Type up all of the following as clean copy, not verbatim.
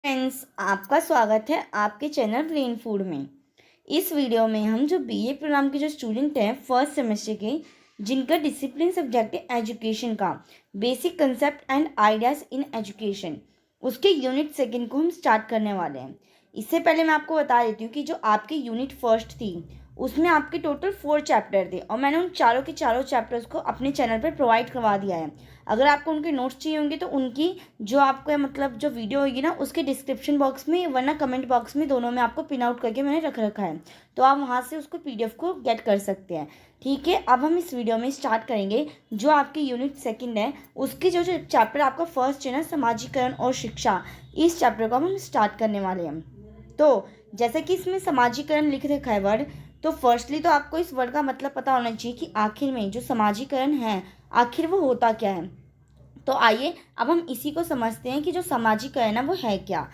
Friends, आपका स्वागत है आपके चैनल ब्रेन फूड में। इस वीडियो में हम जो बीए प्रोग्राम के जो स्टूडेंट हैं फर्स्ट सेमेस्टर के, जिनका डिसिप्लिन सब्जेक्ट है एजुकेशन का basic concept and ideas in education, उसके यूनिट सेकंड को हम स्टार्ट करने वाले हैं। इससे पहले मैं आपको बता देती हूँ कि जो आपकी यूनिट फर्स्ट थी उसमें आपके टोटल 4 चैप्टर थे और मैंने उन चारों के चारों चैप्टर्स को अपने चैनल पर प्रोवाइड करवा दिया है। अगर आपको उनके नोट्स चाहिए होंगे तो उनकी जो आपको मतलब जो वीडियो होगी ना उसके डिस्क्रिप्शन बॉक्स में वरना कमेंट बॉक्स में, दोनों में आपको पिन आउट करके मैंने रख रखा है, तो आप वहाँ से उसको पीडीएफ को गेट कर सकते हैं। ठीक है, अब हम इस वीडियो में स्टार्ट करेंगे जो आपकी यूनिट सेकंड है उसकी जो जो चैप्टर आपका फर्स्ट है ना, समाजीकरण और शिक्षा, इस चैप्टर को हम स्टार्ट करने वाले हैं। तो जैसे कि इसमें समाजीकरण लिख रखा है वर्ड, तो फर्स्टली तो आपको इस वर्ड का मतलब पता होना चाहिए कि आखिर में जो समाजीकरण है आखिर वो होता क्या है। तो आइए अब हम इसी को समझते हैं कि जो सामाजिकरण है वो है क्या।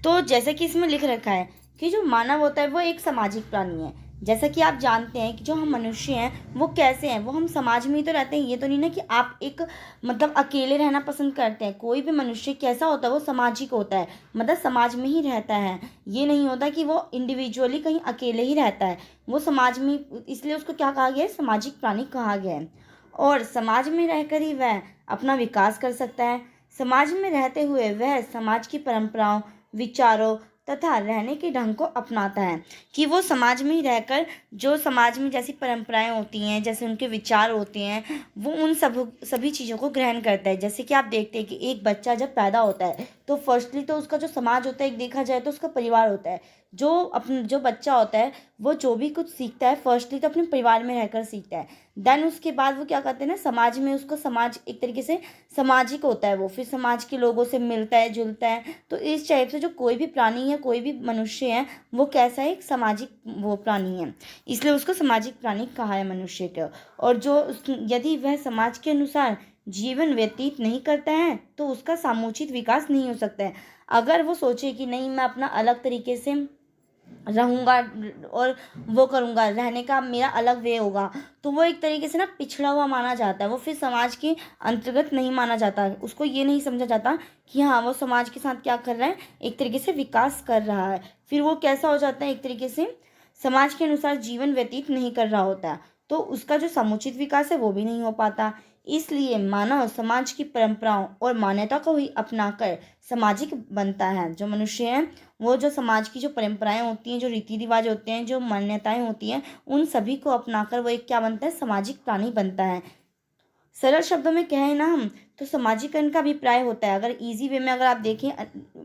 तो जैसे कि इसमें लिख रखा है कि जो मानव होता है वो एक सामाजिक प्राणी है। जैसा कि आप जानते हैं कि जो हम मनुष्य हैं वो कैसे हैं, वो हम समाज में ही तो रहते हैं। ये तो नहीं ना कि आप एक मतलब अकेले रहना पसंद करते हैं। कोई भी मनुष्य कैसा होता है, वो सामाजिक होता है, मतलब समाज में ही रहता है। ये नहीं होता कि वो इंडिविजुअली कहीं अकेले ही रहता है, वो समाज में, इसलिए उसको क्या कहा गया है, सामाजिक प्राणी कहा गया है। और समाज में रहकर ही वह अपना विकास कर सकता है। समाज में रहते हुए वह समाज की परंपराओं, विचारों तथा रहने के ढंग को अपनाता है। कि वो समाज में ही रहकर जो समाज में जैसी परंपराएं होती हैं, जैसे उनके विचार होते हैं, वो उन सभी चीज़ों को ग्रहण करता है। जैसे कि आप देखते हैं कि एक बच्चा जब पैदा होता है तो फर्स्टली तो उसका जो समाज होता है, एक देखा जाए तो उसका परिवार होता है। जो बच्चा होता है वो जो भी कुछ सीखता है फर्स्टली तो अपने परिवार में रहकर सीखता है। देन उसके बाद वो क्या करते हैं ना, समाज में उसको, समाज एक तरीके से सामाजिक होता है, वो फिर समाज के लोगों से मिलता है जुलता है। तो इस टाइप से जो कोई भी प्राणी है, कोई भी मनुष्य है, वो कैसा है, एक सामाजिक वो प्राणी है, इसलिए उसको सामाजिक प्राणी कहा है मनुष्य को। और यदि वह समाज के अनुसार जीवन व्यतीत नहीं करता है तो उसका समुचित विकास नहीं हो सकता है। अगर वो सोचे कि नहीं, मैं अपना अलग तरीके से रहूँगा और वो करूँगा, रहने का मेरा अलग वे होगा, तो वो एक तरीके से ना पिछड़ा हुआ माना जाता है, वो फिर समाज के अंतर्गत नहीं माना जाता। उसको ये नहीं समझा जाता कि हाँ, वो समाज के साथ क्या कर रहा है, एक तरीके से विकास कर रहा है। फिर वो कैसा हो जाता है, एक तरीके से समाज के अनुसार जीवन व्यतीत नहीं कर रहा होता, तो उसका जो समुचित विकास है वो भी नहीं हो पाता। इसलिए मानव समाज की परंपराओं और मान्यता को ही अपनाकर सामाजिक बनता है। जो मनुष्य है वो जो समाज की जो परंपराएं होती हैं, जो रीति रिवाज होते हैं, जो मान्यताएं होती हैं, उन सभी को अपनाकर वो एक क्या बनता है, सामाजिक प्राणी बनता है। सरल शब्दों में कहें ना हम, तो समाजीकरण का अभिप्राय होता है, अगर इजी वे में अगर आप देखें,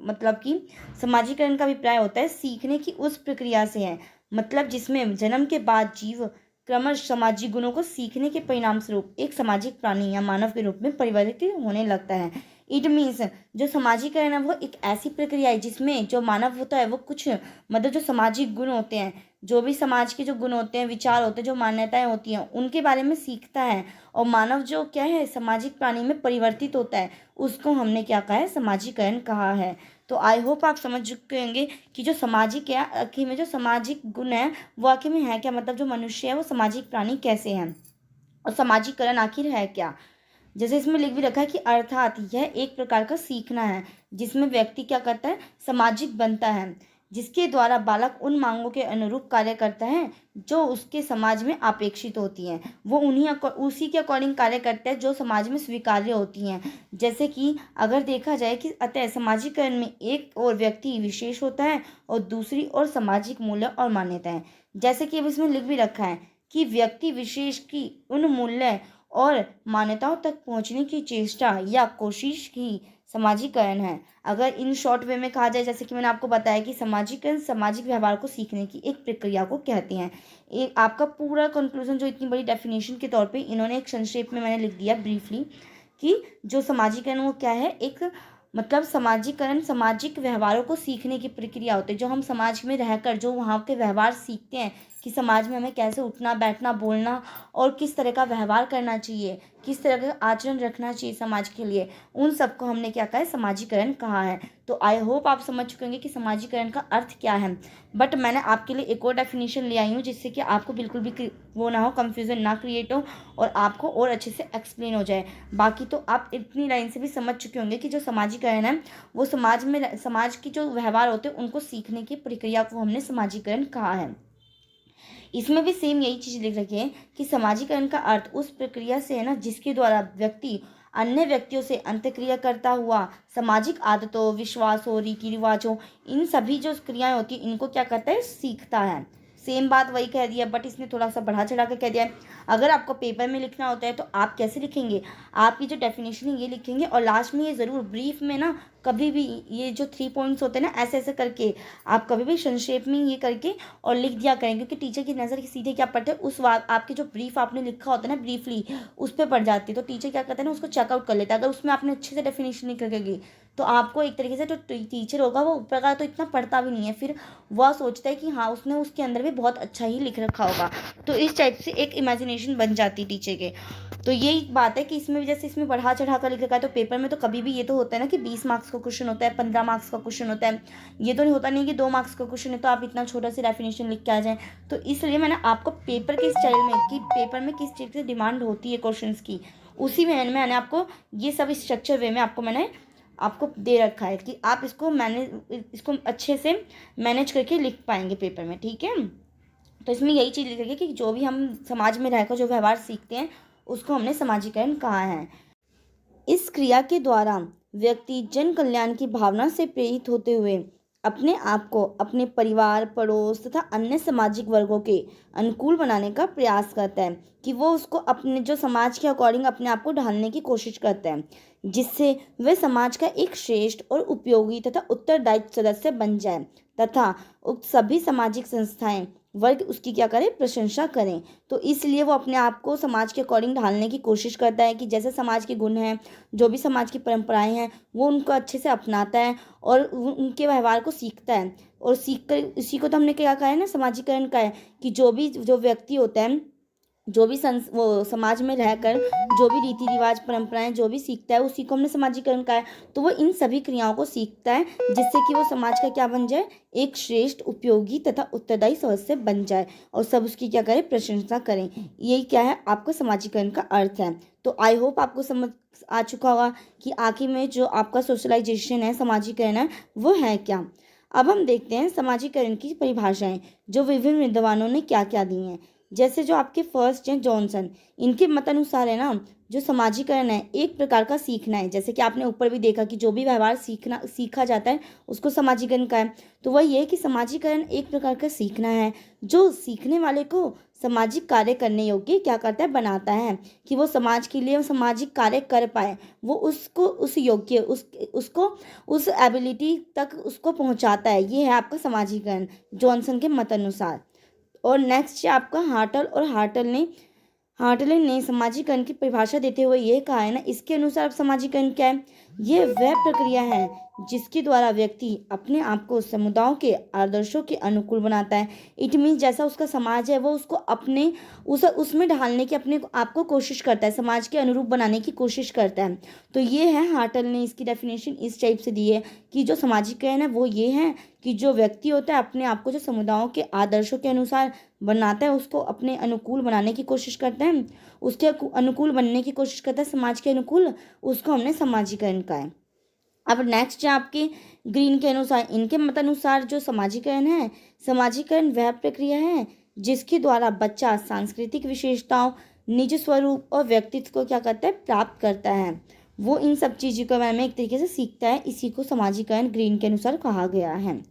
मतलब कि समाजीकरण का अभिप्राय होता है सीखने की उस प्रक्रिया से है, मतलब जिसमें जन्म के बाद जीव क्रमश सामाजिक गुणों को सीखने के परिणाम स्वरूप एक सामाजिक प्राणी या मानव के रूप में परिवर्तित होने लगता है। इट मीन्स जो समाजीकरण है वो एक ऐसी प्रक्रिया है जिसमें जो मानव होता है वो कुछ मतलब जो सामाजिक गुण होते हैं, जो भी समाज के जो गुण होते हैं, विचार होते हैं, जो मान्यताएं होती हैं, उनके बारे में सीखता है। और मानव जो क्या है, सामाजिक प्राणी में परिवर्तित होता है, उसको हमने क्या कहा है, समाजीकरण कहा है। तो आई होप आप समझ चुके होंगे कि जो सामाजिक है आखिर में, जो सामाजिक गुण है वो आखिर में है क्या, मतलब जो मनुष्य है वो सामाजिक प्राणी कैसे हैं और सामाजिकरण आखिर है क्या। जैसे इसमें लिख भी रखा है कि अर्थात यह एक प्रकार का सीखना है जिसमें व्यक्ति क्या करता है, सामाजिक बनता है, जिसके द्वारा बालक उन मांगों के अनुरूप कार्य करता है जो उसके समाज में अपेक्षित होती हैं। वो उसी के अकॉर्डिंग कार्य करता है जो समाज में स्वीकार्य होती हैं। जैसे कि अगर देखा जाए कि अतः सामाजिकरण में एक और व्यक्ति विशेष होता है और दूसरी ओर सामाजिक मूल्य और मान्यताएं। जैसे कि अब इसमें लिख भी रखा है कि व्यक्ति विशेष की उन मूल्य और मान्यताओं तक पहुंचने की चेष्टा या कोशिश ही समाजीकरण है। अगर इन शॉर्ट वे में कहा जाए, जैसे कि मैंने आपको बताया कि समाजीकरण सामाजिक व्यवहार को सीखने की एक प्रक्रिया को कहते हैं। एक आपका पूरा कंक्लूजन जो इतनी बड़ी डेफिनेशन के तौर पे इन्होंने एक संक्षेप में मैंने लिख दिया ब्रीफली, कि जो समाजीकरण वो क्या है, एक मतलब समाजीकरण सामाजिक व्यवहारों को सीखने की प्रक्रिया होती है, जो हम समाज में रहकर जो वहाँ के व्यवहार सीखते हैं कि समाज में हमें कैसे उठना बैठना बोलना और किस तरह का व्यवहार करना चाहिए, किस तरह का आचरण रखना चाहिए समाज के लिए, उन सबको हमने क्या कहा है, समाजीकरण कहा है। तो आई होप आप समझ चुके होंगे कि समाजीकरण का अर्थ क्या है। बट मैंने आपके लिए एक और डेफिनेशन ले आई हूँ जिससे कि आपको बिल्कुल भी वो ना हो, कंफ्यूजन ना क्रिएट हो और आपको और अच्छे से एक्सप्लेन हो जाए। बाकी तो आप इतनी लाइन से भी समझ चुके होंगे कि जो समाजीकरण है वो समाज की जो व्यवहार होते हैं उनको सीखने की प्रक्रिया को हमने समाजीकरण कहा है। इसमें भी सेम यही चीज़ लिख रखी है कि समाजीकरण का अर्थ उस प्रक्रिया से है ना जिसके द्वारा व्यक्ति अन्य व्यक्तियों से अंतःक्रिया करता हुआ सामाजिक आदतों, विश्वासों, रीति रिवाजों, इन सभी जो क्रियाएं होती हैं इनको क्या करता है, सीखता है। सेम बात वही कह दिया बट इसने थोड़ा सा बढ़ा चढ़ा कर कह दिया है। अगर आपको पेपर में लिखना होता है तो आप कैसे लिखेंगे, आपकी जो डेफिनेशन है ये लिखेंगे और लास्ट में ये ज़रूर ब्रीफ में ना कभी भी ये जो 3 पॉइंट्स होते हैं ना ऐसे ऐसे करके आप कभी भी संक्षेप में ये करके और लिख दिया करें, क्योंकि टीचर की नज़र सीधे क्या पढ़ते हैं, उस बात आपके जो ब्रीफ आपने लिखा होता है ना ब्रीफली उस पर पड़ जाती है। तो टीचर क्या करता है ना उसको चेकआउट कर लेता है। अगर उसमें आपने अच्छे से डेफिनेशन लिख रखेगी तो आपको एक तरीके से जो टीचर होगा वो ऊपर का तो इतना पढ़ता भी नहीं है, फिर वह सोचता है कि हाँ उसने उसके अंदर भी बहुत अच्छा ही लिख रखा होगा। तो इस टाइप से एक इमेजिनेशन बन जाती है टीचर के। तो यही बात है कि इसमें भी जैसे इसमें बढ़ा चढ़ा कर लिख रखा है तो पेपर में तो कभी भी ये तो होता है ना कि 20 मार्क्स का क्वेश्चन होता है, 15 मार्क्स का क्वेश्चन होता है। ये तो नहीं होता नहीं कि 2 मार्क्स का क्वेश्चन है तो आप इतना छोटा सी डेफिनेशन लिख के आ जाएं। तो इसलिए मैंने आपको पेपर के स्टाइल में कि पेपर में किस चीज़ की डिमांड होती है क्वेश्चंस की, उसी में मैंने आपको ये सब स्ट्रक्चर वे में मैंने आपको दे रखा है कि आप इसको अच्छे से मैनेज करके लिख पाएंगे पेपर में। ठीक है, तो इसमें यही चीज़ लिख रखी है कि जो भी हम समाज में रहकर जो व्यवहार सीखते हैं उसको हमने समाजीकरण कहा है। इस क्रिया के द्वारा व्यक्ति जन कल्याण की भावना से प्रेरित होते हुए अपने आप को अपने परिवार, पड़ोस तथा अन्य सामाजिक वर्गों के अनुकूल बनाने का प्रयास करता है, कि वो उसको अपने जो समाज के अकॉर्डिंग अपने आप को ढालने की कोशिश करता है, जिससे वह समाज का एक श्रेष्ठ और उपयोगी तथा उत्तरदायी सदस्य बन जाए तथा उक्त सभी सामाजिक संस्थाएं वर्ग उसकी क्या करें, प्रशंसा करें। तो इसलिए वो अपने आप को समाज के अकॉर्डिंग ढालने की कोशिश करता है कि जैसे समाज के गुण हैं, जो भी समाज की परंपराएं हैं वो उनको अच्छे से अपनाता है और उनके व्यवहार को सीखता है। और सीख कर इसी को तो हमने क्या कहा है ना, समाजीकरण का है कि जो व्यक्ति होता है, जो भी वो समाज में रहकर जो भी रीति रिवाज परंपराएं जो भी सीखता है उसी को हमने समाजीकरण कहा है। तो वो इन सभी क्रियाओं को सीखता है जिससे कि वो समाज का क्या बन जाए, एक श्रेष्ठ, उपयोगी तथा उत्तरदायी सदस्य बन जाए और सब उसकी क्या करें, प्रशंसा करें। यही क्या है, आपका समाजीकरण का अर्थ है। तो आई होप आपको समझ आ चुका होगा कि आखिर में जो आपका सोशलाइजेशन है, समाजीकरण है, वो है क्या। अब हम देखते हैं समाजीकरण की परिभाषाएं जो विभिन्न विद्वानों ने क्या क्या दी हैं। जैसे जो आपके फर्स्ट हैं जॉनसन, इनके मत अनुसार है ना, जो समाजीकरण है एक प्रकार का सीखना है। जैसे कि आपने ऊपर भी देखा कि जो भी व्यवहार सीखा जाता है उसको समाजीकरण का है। तो वह ये है कि समाजीकरण एक प्रकार का सीखना है जो सीखने वाले को सामाजिक कार्य करने योग्य क्या करता है, बनाता है, कि वो समाज के लिए सामाजिक कार्य कर पाए, वो उसको उस योग्य उसको उस एबिलिटी तक उसको पहुंचाता है। ये है आपका समाजीकरण जॉनसन के मत अनुसार। और नेक्स्ट है आपका हार्टले ने समाजीकरण की परिभाषा देते हुए ये कहा है ना, इसके अनुसार समाजीकरण क्या है, ये वह प्रक्रिया है जिसके द्वारा व्यक्ति अपने आप को समुदायों के आदर्शों के अनुकूल बनाता है। इट मीन्स जैसा उसका समाज है वो उसको उसमें ढालने की अपने आप को कोशिश करता है, समाज के अनुरूप बनाने की कोशिश करता है। तो ये है, हार्टल ने इसकी डेफिनेशन इस टाइप से दी है कि जो सामाजिकरण है वो ये है कि जो व्यक्ति होता है अपने आप को जो समुदायों के आदर्शों के अनुसार बनाता है, उसको अपने अनुकूल बनाने की कोशिश करता है, उसके अनुकूल बनने की कोशिश करता है, समाज के अनुकूल, उसको हमने समाजीकरण कहा है। अब नेक्स्ट है आपके ग्रीन के अनुसार, इनके मत अनुसार जो समाजीकरण वह प्रक्रिया है जिसके द्वारा बच्चा सांस्कृतिक विशेषताओं, निज स्वरूप और व्यक्तित्व को क्या करता है, प्राप्त करता है। वो इन सब चीज़ों के बारे में एक तरीके से सीखता है। इसी को समाजीकरण ग्रीन के अनुसार कहा गया है।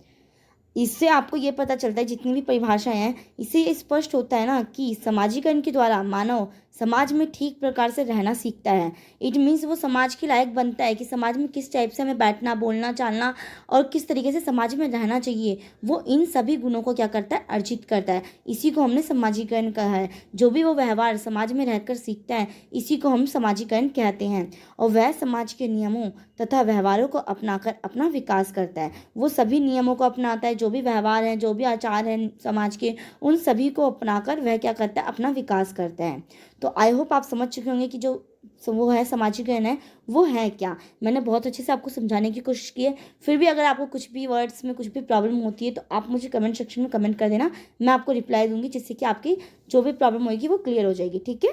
इससे आपको ये पता चलता है, जितनी भी परिभाषाएं हैं इससे ये स्पष्ट होता है ना कि समाजीकरण के द्वारा मानव समाज में ठीक प्रकार से रहना सीखता है। इट मीन्स वो समाज के लायक बनता है कि समाज में किस टाइप से हमें बैठना, बोलना, चालना और किस तरीके से समाज में रहना चाहिए। वो इन सभी गुणों को क्या करता है, अर्जित करता है। इसी को हमने समाजीकरण कहा है। जो भी वो व्यवहार समाज में रहकर सीखता है, इसी को हम समाजीकरण कहते हैं। और वह समाज के नियमों तथा व्यवहारों को अपनाकर अपना विकास करता है। वो सभी नियमों को अपनाता है, जो भी व्यवहार हैं, जो भी आचार हैं समाज के, उन सभी को अपनाकर वह क्या करता है, अपना विकास करता है। तो आई होप आप समझ चुके होंगे कि जो वो है समाजीकरण है वो है क्या। मैंने बहुत अच्छे से आपको समझाने की कोशिश की है। फिर भी अगर आपको कुछ भी वर्ड्स में कुछ भी प्रॉब्लम होती है तो आप मुझे कमेंट सेक्शन में कमेंट कर देना, मैं आपको रिप्लाई दूंगी, जिससे कि आपकी जो भी प्रॉब्लम होगी वो क्लियर हो जाएगी। ठीक है,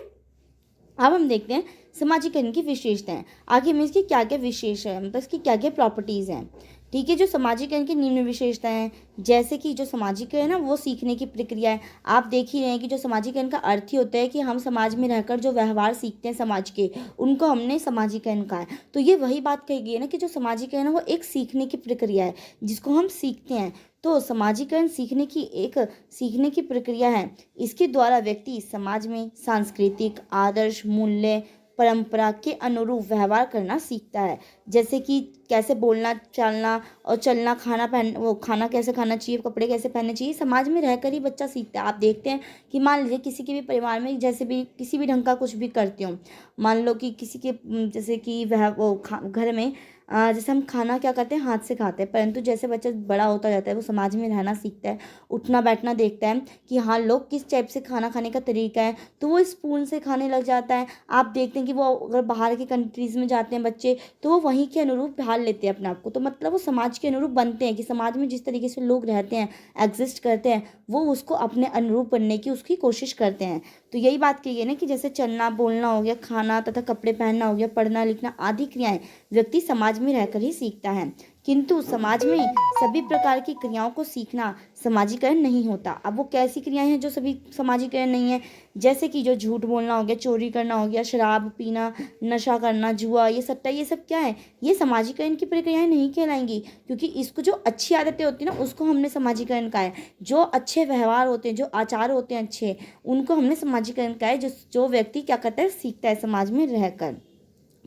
अब हम देखते हैं समाजीकरण की विशेषताएं। आखिर में इसकी क्या क्या विशेष है, मतलब इसकी क्या क्या प्रॉपर्टीज़ हैं। ठीक है, जो समाजीकरण की निम्न विशेषताएं हैं, जैसे कि जो समाजीकरण है ना वो सीखने की प्रक्रिया है। आप देख ही रहे हैं कि जो समाजीकरण का अर्थ ही होता है कि हम समाज में रहकर जो व्यवहार सीखते हैं समाज के, उनको हमने समाजीकरण कहा है। तो ये वही बात कही गई है ना कि जो समाजीकरण है वो एक सीखने की प्रक्रिया है जिसको हम सीखते हैं। तो समाजीकरण सीखने की प्रक्रिया है। इसके द्वारा व्यक्ति समाज में सांस्कृतिक आदर्श, मूल्य, परंपरा के अनुरूप व्यवहार करना सीखता है। जैसे कि कैसे बोलना, चालना और चलना, खाना कैसे खाना चाहिए, कपड़े कैसे पहनने चाहिए, समाज में रहकर ही बच्चा सीखता है। आप देखते हैं कि मान लीजिए किसी के भी परिवार में जैसे भी किसी भी ढंग का कुछ भी करते हो, मान लो कि किसी के जैसे कि वह वो घर में जैसे हम खाना क्या करते हैं, हाथ से खाते हैं, परंतु जैसे बच्चा बड़ा होता जाता है वो समाज में रहना सीखता है, उठना बैठना देखता है कि हाँ लोग किस टाइप से खाना खाने का तरीका है, तो वो स्पून से खाने लग जाता है। आप देखते हैं कि वो अगर बाहर के कंट्रीज़ में जाते हैं बच्चे, तो वो वहीं के अनुरूप ढाल लेते हैं अपने आप को। तो मतलब वो समाज के अनुरूप बनते हैं कि समाज में जिस तरीके से लोग रहते हैं, एग्जिस्ट करते हैं, वो उसको अपने अनुरूप बनने की उसकी कोशिश करते हैं। तो यही बात कही है ना कि जैसे चलना बोलना हो गया, खाना तथा कपड़े पहनना हो गया, पढ़ना लिखना आदि क्रियाएं व्यक्ति समाज में रहकर ही सीखता है। किंतु समाज में सभी प्रकार की क्रियाओं को सीखना समाजीकरण नहीं होता। अब वो कैसी क्रियाएं हैं जो सभी समाजीकरण नहीं है, जैसे कि जो झूठ बोलना हो गया, चोरी करना हो गया, शराब पीना, नशा करना, जुआ, ये सट्टा, ये सब क्या है, ये समाजीकरण की प्रक्रियाएं नहीं कहलाएंगी। क्योंकि इसको जो अच्छी आदतें होती हैं ना उसको हमने समाजीकरण कहा है। जो अच्छे व्यवहार होते हैं, जो आचार होते हैं अच्छे, उनको हमने समाजीकरण कहा है। जो व्यक्ति क्या करता है, सीखता है समाज में रहकर।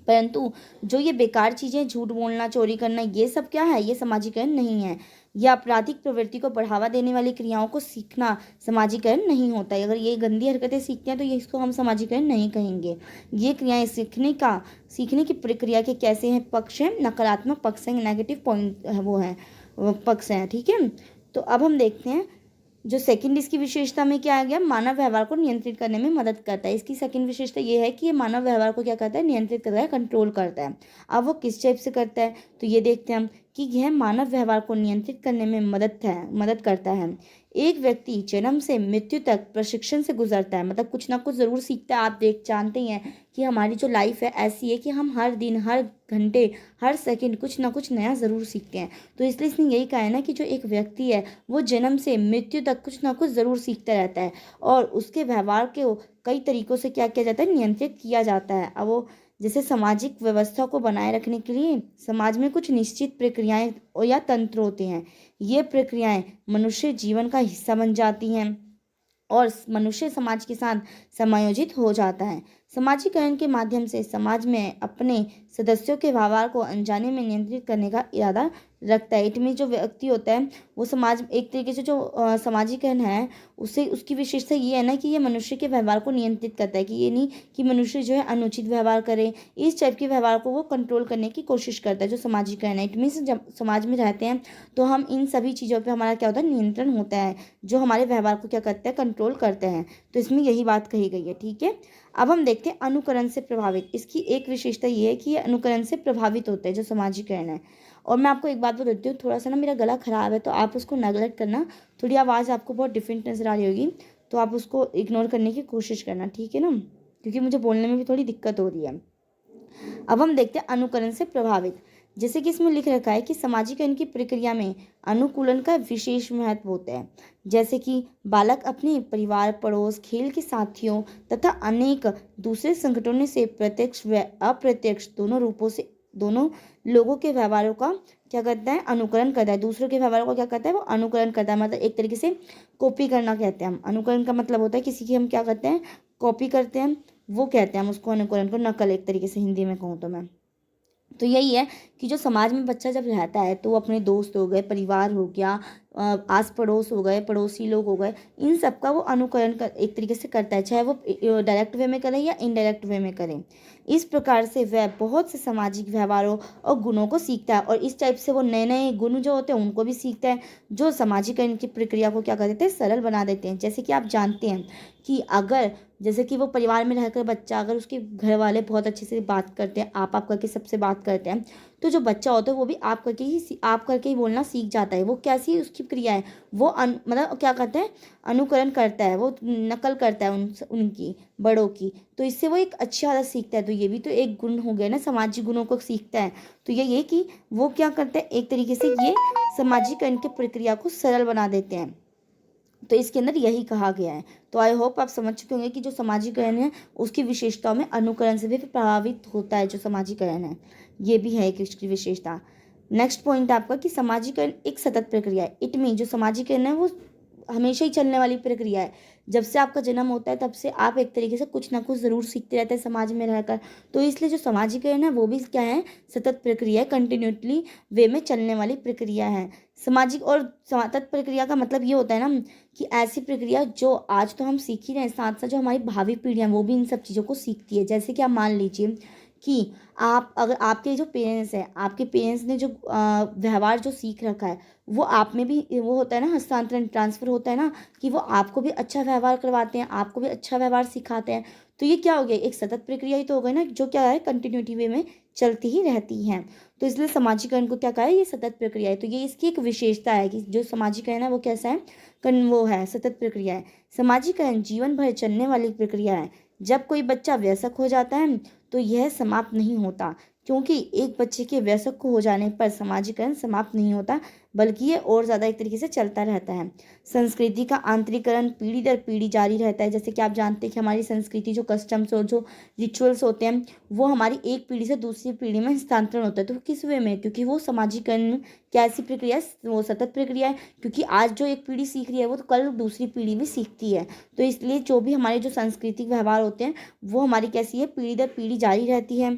परंतु जो ये बेकार चीज़ें, झूठ बोलना, चोरी करना, ये सब क्या है, ये समाजीकरण नहीं है। यह आपराधिक प्रवृत्ति को बढ़ावा देने वाली क्रियाओं को सीखना समाजीकरण नहीं होता है। अगर ये गंदी हरकतें सीखते हैं तो ये इसको हम समाजीकरण नहीं कहेंगे। ये क्रियाएं सीखने की प्रक्रिया के कैसे हैं पक्ष हैं, नकारात्मक पक्ष हैं, नेगेटिव पॉइंट वो है पक्ष हैं। ठीक है, तो अब हम देखते हैं जो सेकंड इसकी विशेषता में क्या आ गया, मानव व्यवहार को नियंत्रित करने में मदद करता है। इसकी सेकंड विशेषता ये है कि ये मानव व्यवहार को क्या करता है, नियंत्रित करता है, कंट्रोल करता है। अब वो किस टाइप से करता है, तो ये देखते हैं हम कि यह मानव व्यवहार को नियंत्रित करने में मदद करता है। एक व्यक्ति जन्म से मृत्यु तक प्रशिक्षण से गुजरता है, मतलब कुछ ना कुछ ज़रूर सीखता है। आप जानते ही हैं कि हमारी जो लाइफ है ऐसी है कि हम हर दिन, हर घंटे, हर सेकंड कुछ ना कुछ नया ज़रूर सीखते हैं। तो इसलिए इसने यही कहा है ना कि जो एक व्यक्ति है वो जन्म से मृत्यु तक कुछ ना कुछ ज़रूर सीखता रहता है, और उसके व्यवहार को कई तरीक़ों से क्या किया जाता है, नियंत्रित किया जाता है। अब वो जैसे सामाजिक व्यवस्था को बनाए रखने के लिए समाज में कुछ निश्चित प्रक्रियाएं या तंत्र होते हैं। ये प्रक्रियाएं मनुष्य जीवन का हिस्सा बन जाती हैं और मनुष्य समाज के साथ समायोजित हो जाता है। समाजीकरण के माध्यम से समाज में अपने सदस्यों के व्यवहार को अनजाने में नियंत्रित करने का इरादा रखता है। इटमी जो व्यक्ति होता है वो समाज एक तरीके से जो समाजीकरण है उससे उसकी विशेषता ये है ना कि ये मनुष्य के व्यवहार को नियंत्रित करता है, कि ये नहीं कि मनुष्य जो है अनुचित व्यवहार करे, इस टाइप के व्यवहार को वो कंट्रोल करने की कोशिश करता है जो समाजीकरण है। इट मीन्स जब समाज में रहते हैं तो हम इन सभी चीज़ों पर हमारा क्या होता है, नियंत्रण होता है, जो हमारे व्यवहार को क्या करते हैं, कंट्रोल करते हैं। तो इसमें यही बात कही गई है। ठीक है, अब हम देखते हैं अनुकरण से प्रभावित। इसकी एक विशेषता ये है कि ये अनुकरण से प्रभावित होते हैं जो समाजीकरण है। और मैं आपको एक बात बता देती हूँ, थोड़ा सा ना मेरा गला ख़राब है तो आप उसको नेगलेक्ट करना, थोड़ी आवाज़ आपको बहुत डिफरेंट नज़र आ रही होगी तो आप उसको इग्नोर करने की कोशिश करना, ठीक है ना, क्योंकि मुझे बोलने में भी थोड़ी दिक्कत हो रही है। अब हम देखते हैं अनुकरण से प्रभावित। जैसे कि इसमें लिख रखा है कि समाजीकरण की प्रक्रिया में अनुकूलन का विशेष महत्व होता है। जैसे कि बालक अपने परिवार, पड़ोस, खेल के साथियों तथा अनेक दूसरे संगठनों से प्रत्यक्ष व अप्रत्यक्ष दोनों लोगों के व्यवहारों का क्या करता है, अनुकरण करता है। दूसरों के व्यवहारों का क्या करता है, वो अनुकरण करता है। मतलब एक तरीके से कॉपी करना कहते हैं हम। अनुकरण का मतलब होता है किसी की हम क्या करते हैं, कॉपी करते हैं, वो कहते हैं हम उसको, अनुकरण को, नकल एक तरीके से हिंदी में कहूँ तो मैं। तो यही है कि जो समाज में बच्चा जब रहता है तो वो अपने दोस्त हो गए, परिवार हो गया, आस पड़ोस हो गए, पड़ोसी लोग हो गए, इन सब का वो अनुकरण कर एक तरीके से करता है, चाहे वो डायरेक्ट वे में करें या इनडायरेक्ट वे में करें। इस प्रकार से वह बहुत से सामाजिक व्यवहारों और गुणों को सीखता है, और इस टाइप से वो नए नए गुण जो होते हैं उनको भी सीखता है, जो सामाजिकरण की प्रक्रिया को क्या कर देते हैं, सरल बना देते हैं। जैसे कि आप जानते हैं कि अगर जैसे कि वो परिवार में रहकर बच्चा, अगर उसके घर वाले बहुत अच्छे से बात करते हैं, आप करके सबसे बात करते हैं, तो जो बच्चा होता है वो भी आप करके ही बोलना सीख जाता है। वो कैसी उसकी क्रिया है, वो मतलब क्या करता है, अनुकरण करता है, वो नकल करता है उनकी, बड़ों की। तो इससे वो एक अच्छी आदत सीखता है। तो ये भी तो एक गुण हो गया ना, सामाजिक गुणों को सीखता है। तो ये कि वो क्या करते हैं, एक तरीके से ये सामाजिकरण की प्रक्रिया को सरल बना देते हैं। तो इसके अंदर यही कहा गया है। तो आई होप आप समझ चुके होंगे कि जो सामाजिकरण है उसकी विशेषताओं में अनुकरण से भी प्रभावित होता है। जो सामाजिकरण है ये भी है एक इसकी विशेषता। नेक्स्ट पॉइंट आपका कि सामाजिकरण एक सतत प्रक्रिया है। इट मीन जो सामाजिकरण है वो हमेशा ही चलने वाली प्रक्रिया है। जब से आपका जन्म होता है तब से आप एक तरीके से कुछ ना कुछ ज़रूर सीखते रहते हैं समाज में रहकर। तो इसलिए जो सामाजिकरण है वो भी क्या है, सतत प्रक्रिया है, कंटिन्यूटली वे में चलने वाली प्रक्रिया है। सामाजिक और सतत प्रक्रिया का मतलब ये होता है ना कि ऐसी प्रक्रिया जो आज तो हम सीख ही रहे हैं, साथ साथ जो हमारी भावी पीढ़ियाँ वो भी इन सब चीज़ों को सीखती है। जैसे कि आप मान लीजिए कि आप अगर आपके जो पेरेंट्स हैं, आपके पेरेंट्स ने जो व्यवहार जो सीख रखा है वो आप में भी वो होता है ना, हस्तांतरण, ट्रांसफ़र होता है ना, कि वो आपको भी अच्छा व्यवहार करवाते हैं, आपको भी अच्छा व्यवहार सिखाते हैं। तो ये क्या हो गया, एक सतत प्रक्रिया ही तो हो गई ना, जो क्या है, कंटिन्यूटी वे में चलती ही रहती है। तो इसलिए सामाजिकरण को क्या कहा है, ये सतत प्रक्रिया है। तो ये इसकी एक विशेषता है कि जो सामाजिकरण है वो कैसा है, वो है सतत प्रक्रिया है। सामाजिकरण जीवन भर चलने वाली प्रक्रिया है। जब कोई बच्चा वयस्क हो जाता है तो यह समाप्त नहीं होता, क्योंकि एक बच्चे के वयस्क हो जाने पर सामाजिकरण समाप्त नहीं होता, बल्कि ये और ज़्यादा एक तरीके से चलता रहता है। संस्कृति का आंतरिकरण पीढ़ी दर पीढ़ी जारी रहता है। जैसे कि आप जानते हैं कि हमारी संस्कृति, जो कस्टम्स और जो रिचुअल्स होते हैं वो हमारी एक पीढ़ी से दूसरी पीढ़ी में हस्तांतरण होता है। तो किस वे में, क्योंकि वो सामाजिकरण कैसी प्रक्रिया है, वो सतत प्रक्रिया है, क्योंकि आज जो एक पीढ़ी सीख रही है वो तो कल दूसरी पीढ़ी भी सीखती है। तो इसलिए जो भी हमारे जो सांस्कृतिक व्यवहार होते हैं वो हमारी कैसी है, पीढ़ी दर पीढ़ी जारी रहती है।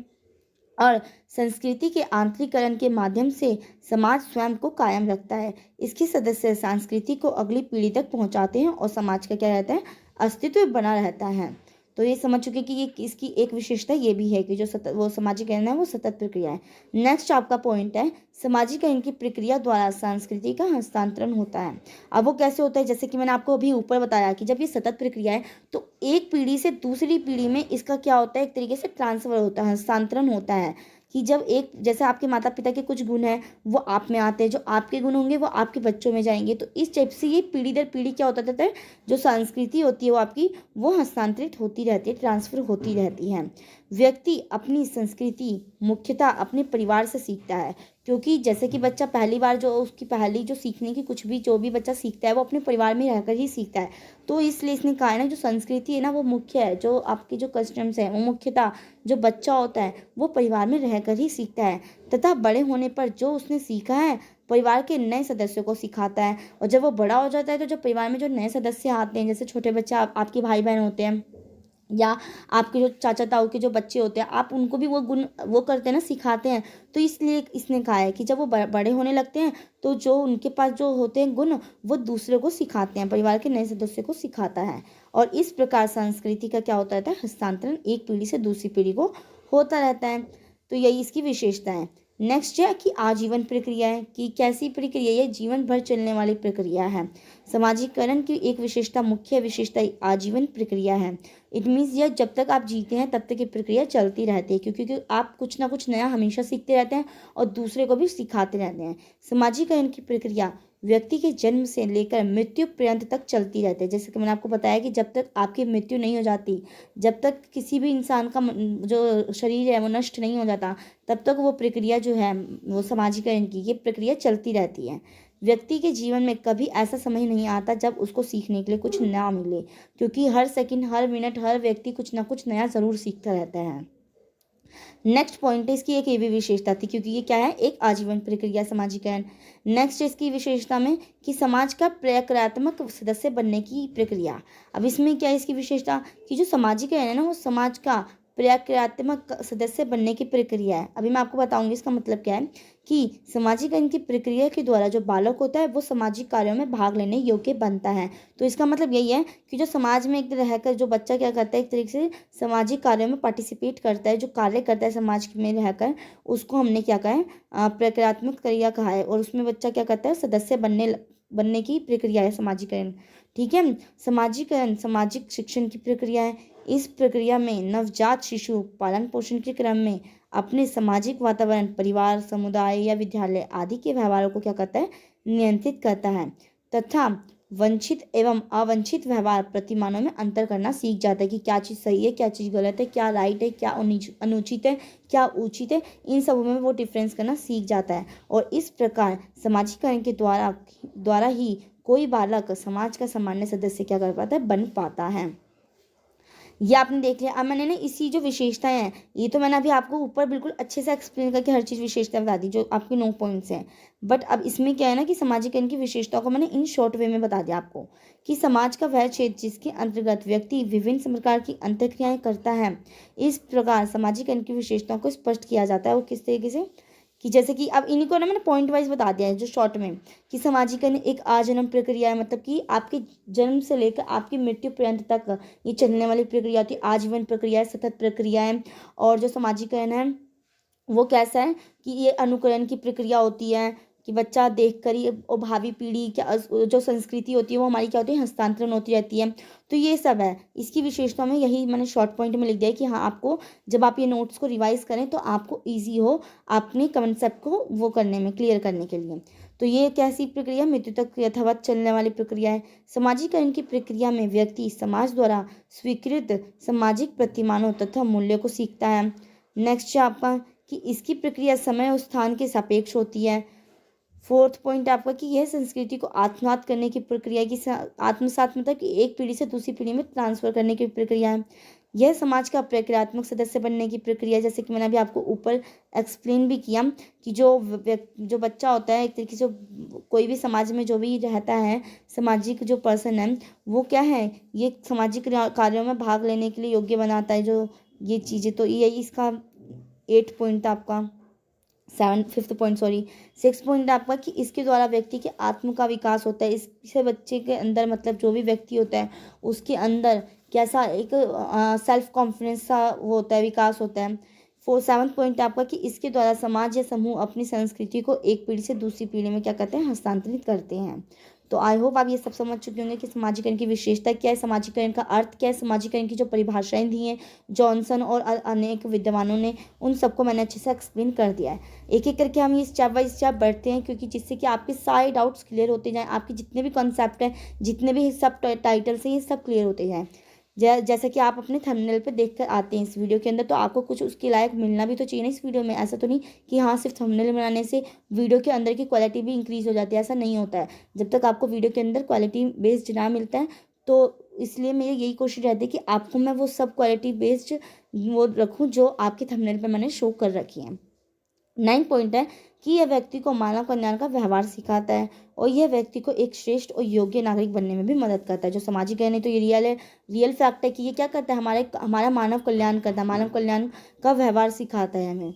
और संस्कृति के आंतरिकरण के माध्यम से समाज स्वयं को कायम रखता है। इसके सदस्य संस्कृति को अगली पीढ़ी तक पहुंचाते हैं और समाज का क्या रहता है, अस्तित्व बना रहता है। तो ये समझ चुके कि ये इसकी एक विशेषता ये भी है कि जो वो सामाजिकरण है वो सतत प्रक्रिया है। नेक्स्ट आपका पॉइंट है, सामाजिकरण की प्रक्रिया द्वारा संस्कृति का हस्तांतरण होता है। अब वो कैसे होता है, जैसे कि मैंने आपको अभी ऊपर बताया कि जब ये सतत प्रक्रिया है तो एक पीढ़ी से दूसरी पीढ़ी में इसका क्या होता है, एक तरीके से ट्रांसफर होता है, हस्तांतरण होता है। कि जब एक जैसे आपके माता पिता के कुछ गुण हैं वो आप में आते हैं, जो आपके गुण होंगे वो आपके बच्चों में जाएंगे। तो इस टाइप से ये पीढ़ी दर पीढ़ी क्या होता रहता है, जो संस्कृति होती है वो आपकी वो हस्तांतरित होती रहती है, ट्रांसफर होती रहती है। व्यक्ति अपनी संस्कृति मुख्यतः अपने परिवार से सीखता है, क्योंकि जैसे कि बच्चा पहली बार जो उसकी पहली जो सीखने की कुछ भी जो भी बच्चा सीखता है वो अपने परिवार में रहकर ही सीखता है। तो इसलिए इसने कहा है ना, जो संस्कृति है ना वो मुख्य है, जो आपके जो कस्टम्स हैं वो मुख्यतः जो बच्चा होता है वो परिवार में रहकर ही सीखता है, तथा बड़े होने पर जो उसने सीखा है परिवार के नए सदस्यों को सिखाता है। और जब वो बड़ा हो जाता है तो जो परिवार में जो नए सदस्य आते हैं, जैसे छोटे बच्चे आपके भाई बहन होते हैं या आपके जो चाचा ताऊ के जो बच्चे होते हैं, आप उनको भी वो गुण वो करते हैं ना, सिखाते हैं। तो इसलिए इसने कहा है कि जब वो बड़े होने लगते हैं तो जो उनके पास जो होते हैं गुण वो दूसरे को सिखाते हैं, परिवार के नए सदस्य को सिखाता है। और इस प्रकार संस्कृति का क्या होता रहता है, हस्तांतरण एक पीढ़ी से दूसरी पीढ़ी को होता रहता है। तो यही इसकी विशेषता है। नेक्स्ट है कि आजीवन प्रक्रिया है, कि कैसी प्रक्रिया, ये जीवन भर चलने वाली प्रक्रिया है। सामाजिकरण की एक विशेषता, मुख्य विशेषता आजीवन प्रक्रिया है। इट मीन्स यह जब तक आप जीते हैं तब तक ये प्रक्रिया चलती रहती है, क्योंकि आप कुछ ना कुछ नया हमेशा सीखते रहते हैं और दूसरे को भी सिखाते रहते हैं। सामाजिकरण की प्रक्रिया व्यक्ति के जन्म से लेकर मृत्यु पर्यंत तक चलती रहती है। जैसे कि मैंने आपको बताया कि जब तक आपकी मृत्यु नहीं हो जाती, जब तक किसी भी इंसान का जो शरीर है वो नष्ट नहीं हो जाता, तब तक वो प्रक्रिया जो है वो सामाजिकरण की ये प्रक्रिया चलती रहती है। व्यक्ति के जीवन में कभी ऐसा समय नहीं आता जब उसको सीखने के लिए कुछ ना मिले, क्योंकि हर सेकंड, हर मिनट, हर व्यक्ति कुछ ना कुछ नया ज़रूर सीखता रहता है। नेक्स्ट पॉइंट है इसकी एक ये भी विशेषता थी, क्योंकि ये क्या है, एक आजीवन प्रक्रिया समाजीकरण। नेक्स्ट इसकी विशेषता में कि समाज का प्रक्रियात्मक सदस्य बनने की प्रक्रिया। अब इसमें क्या है इसकी विशेषता कि जो समाजीकरण है ना, वो समाज का प्रक्रियात्मक सदस्य बनने की प्रक्रिया है। अभी मैं आपको बताऊंगी इसका मतलब क्या है कि समाजीकरण की प्रक्रिया के द्वारा जो बालक होता है वो सामाजिक कार्यों में भाग लेने योग्य बनता है। तो इसका मतलब यही है कि जो समाज में एक रहकर जो बच्चा क्या करता है, एक तरीके से सामाजिक कार्यों में पार्टिसिपेट करता है, जो कार्य करता है समाज में रहकर, उसको हमने क्या कहा है, प्रक्रियात्मक क्रिया कहा है। और उसमें बच्चा क्या करता है, सदस्य बनने की प्रक्रिया है समाजीकरण। ठीक है। समाजीकरण सामाजिक शिक्षण की प्रक्रिया है। इस प्रक्रिया में नवजात शिशु पालन पोषण के क्रम में अपने सामाजिक वातावरण, परिवार, समुदाय या विद्यालय आदि के व्यवहारों को क्या करता है, नियंत्रित करता है तथा वंचित एवं अवंचित व्यवहार प्रतिमानों में अंतर करना सीख जाता है कि क्या चीज़ सही है, क्या चीज़ गलत है, क्या राइट है, क्या अनुचित है, क्या उचित है, इन सब में वो डिफरेंस करना सीख जाता है। और इस प्रकार सामाजिकरण के द्वारा ही कोई बालक समाज का सामान्य सदस्य क्या कर पाता है, बन पाता है। ये आपने देख लिया। अब मैंने ना इसी जो विशेषताएं हैं, ये तो मैंने अभी आपको ऊपर बिल्कुल अच्छे से एक्सप्लेन करके हर चीज़ विशेषता बता दी, जो आपके 9 पॉइंट्स हैं। बट अब इसमें क्या है ना कि सामाजिकरण की विशेषताओं को मैंने इन शॉर्ट वे में बता दिया आपको कि समाज का वह क्षेत्र जिसके अंतर्गत व्यक्ति विभिन्न प्रकार की अंतर्क्रियाएं करता है। इस प्रकार सामाजिकरण की विशेषताओं को स्पष्ट किया जाता है। वो किस तरीके से कि जैसे कि अब इन्हीं को ना मैंने पॉइंट वाइज बता दिया है जो शॉर्ट में, कि सामाजिकरण एक आजन्म प्रक्रिया है, मतलब कि आपके जन्म से लेकर आपकी मृत्यु पर्यंत तक ये चलने वाली प्रक्रिया होती है, आजीवन प्रक्रिया है, सतत प्रक्रिया है। और जो समाजीकरण है वो कैसा है कि ये अनुकरण की प्रक्रिया होती है कि बच्चा देख कर ही, और भावी पीढ़ी क्या जो संस्कृति होती है वो हमारी क्या होती है, हस्तांतरण होती रहती है। तो ये सब है इसकी विशेषता में, यही मैंने शॉर्ट पॉइंट में लिख दिया है कि हाँ, आपको जब आप ये नोट्स को रिवाइज करें तो आपको ईजी हो अपने कंसेप्ट को वो करने में, क्लियर करने के लिए। तो ये कैसी प्रक्रिया, मृत्यु तक यथावत चलने वाली प्रक्रिया है। समाजीकरण की प्रक्रिया में व्यक्ति समाज द्वारा स्वीकृत सामाजिक प्रतिमानों तथा मूल्यों को सीखता है। नेक्स्ट है आपका कि इसकी प्रक्रिया समय और स्थान के सापेक्ष होती है। फोर्थ पॉइंट आपका कि यह संस्कृति को आत्मसात करने की प्रक्रिया की आत्मसात मतलब कि एक पीढ़ी से दूसरी पीढ़ी में ट्रांसफर करने की प्रक्रिया है। यह समाज का प्रक्रियात्मक सदस्य बनने की प्रक्रिया, जैसे कि मैंने अभी आपको ऊपर एक्सप्लेन भी किया कि जो बच्चा होता है, एक तरीके से कोई भी समाज में जो भी रहता है, सामाजिक जो पर्सन है, वो क्या है, ये सामाजिक कार्यों में भाग लेने के लिए योग्य बनाता है जो ये चीज़ें। तो यही इसका 8 पॉइंट आपका, 6 पॉइंट आपका कि इसके द्वारा व्यक्ति के आत्म का विकास होता है। इससे बच्चे के अंदर, मतलब जो भी व्यक्ति होता है उसके अंदर कैसा एक सेल्फ कॉन्फिडेंस सा वो होता है, विकास होता है। 7 पॉइंट आपका कि इसके द्वारा समाज या समूह अपनी संस्कृति को एक पीढ़ी से दूसरी पीढ़ी में क्या करते हैं, हस्तांतरित करते हैं। तो आई होप आप ये सब समझ चुके होंगे कि समाजीकरण की विशेषता क्या है, समाजीकरण का अर्थ क्या है, समाजीकरण की जो परिभाषाएं दी हैं जॉनसन और अनेक विद्वानों ने, उन सबको मैंने अच्छे से एक्सप्लेन कर दिया है। एक एक करके हम ये स्टेप बाय स्टेप बढ़ते हैं, क्योंकि जिससे कि आपके सारे डाउट्स क्लियर होते जाएँ, आपके जितने भी कॉन्सेप्ट हैं, जितने भी सब टाइटल्स हैं, ये सब क्लियर होते जाएँ। जैसे कि आप अपने थंबनेल पे देखकर आते हैं इस वीडियो के अंदर, तो आपको कुछ उसके लायक मिलना भी तो चाहिए ना इस वीडियो में। ऐसा तो नहीं कि हाँ सिर्फ थंबनेल बनाने से वीडियो के अंदर की क्वालिटी भी इंक्रीज़ हो जाती है, ऐसा नहीं होता है। जब तक आपको वीडियो के अंदर क्वालिटी बेस्ड ना मिलता है, तो इसलिए मेरी यही कोशिश रहती है कि आपको मैं वो सब क्वालिटी बेस्ड वो रखूँ जो आपके थंबनेल पर मैंने शो कर रखी है। 9 पॉइंट है कि यह व्यक्ति को मानव कल्याण का व्यवहार सिखाता है और यह व्यक्ति को एक श्रेष्ठ और योग्य नागरिक बनने में भी मदद करता है। जो सामाजिक है, तो ये रियल फैक्ट है कि ये क्या करता है, हमारा मानव कल्याण करता है, मानव कल्याण का व्यवहार सिखाता है हमें।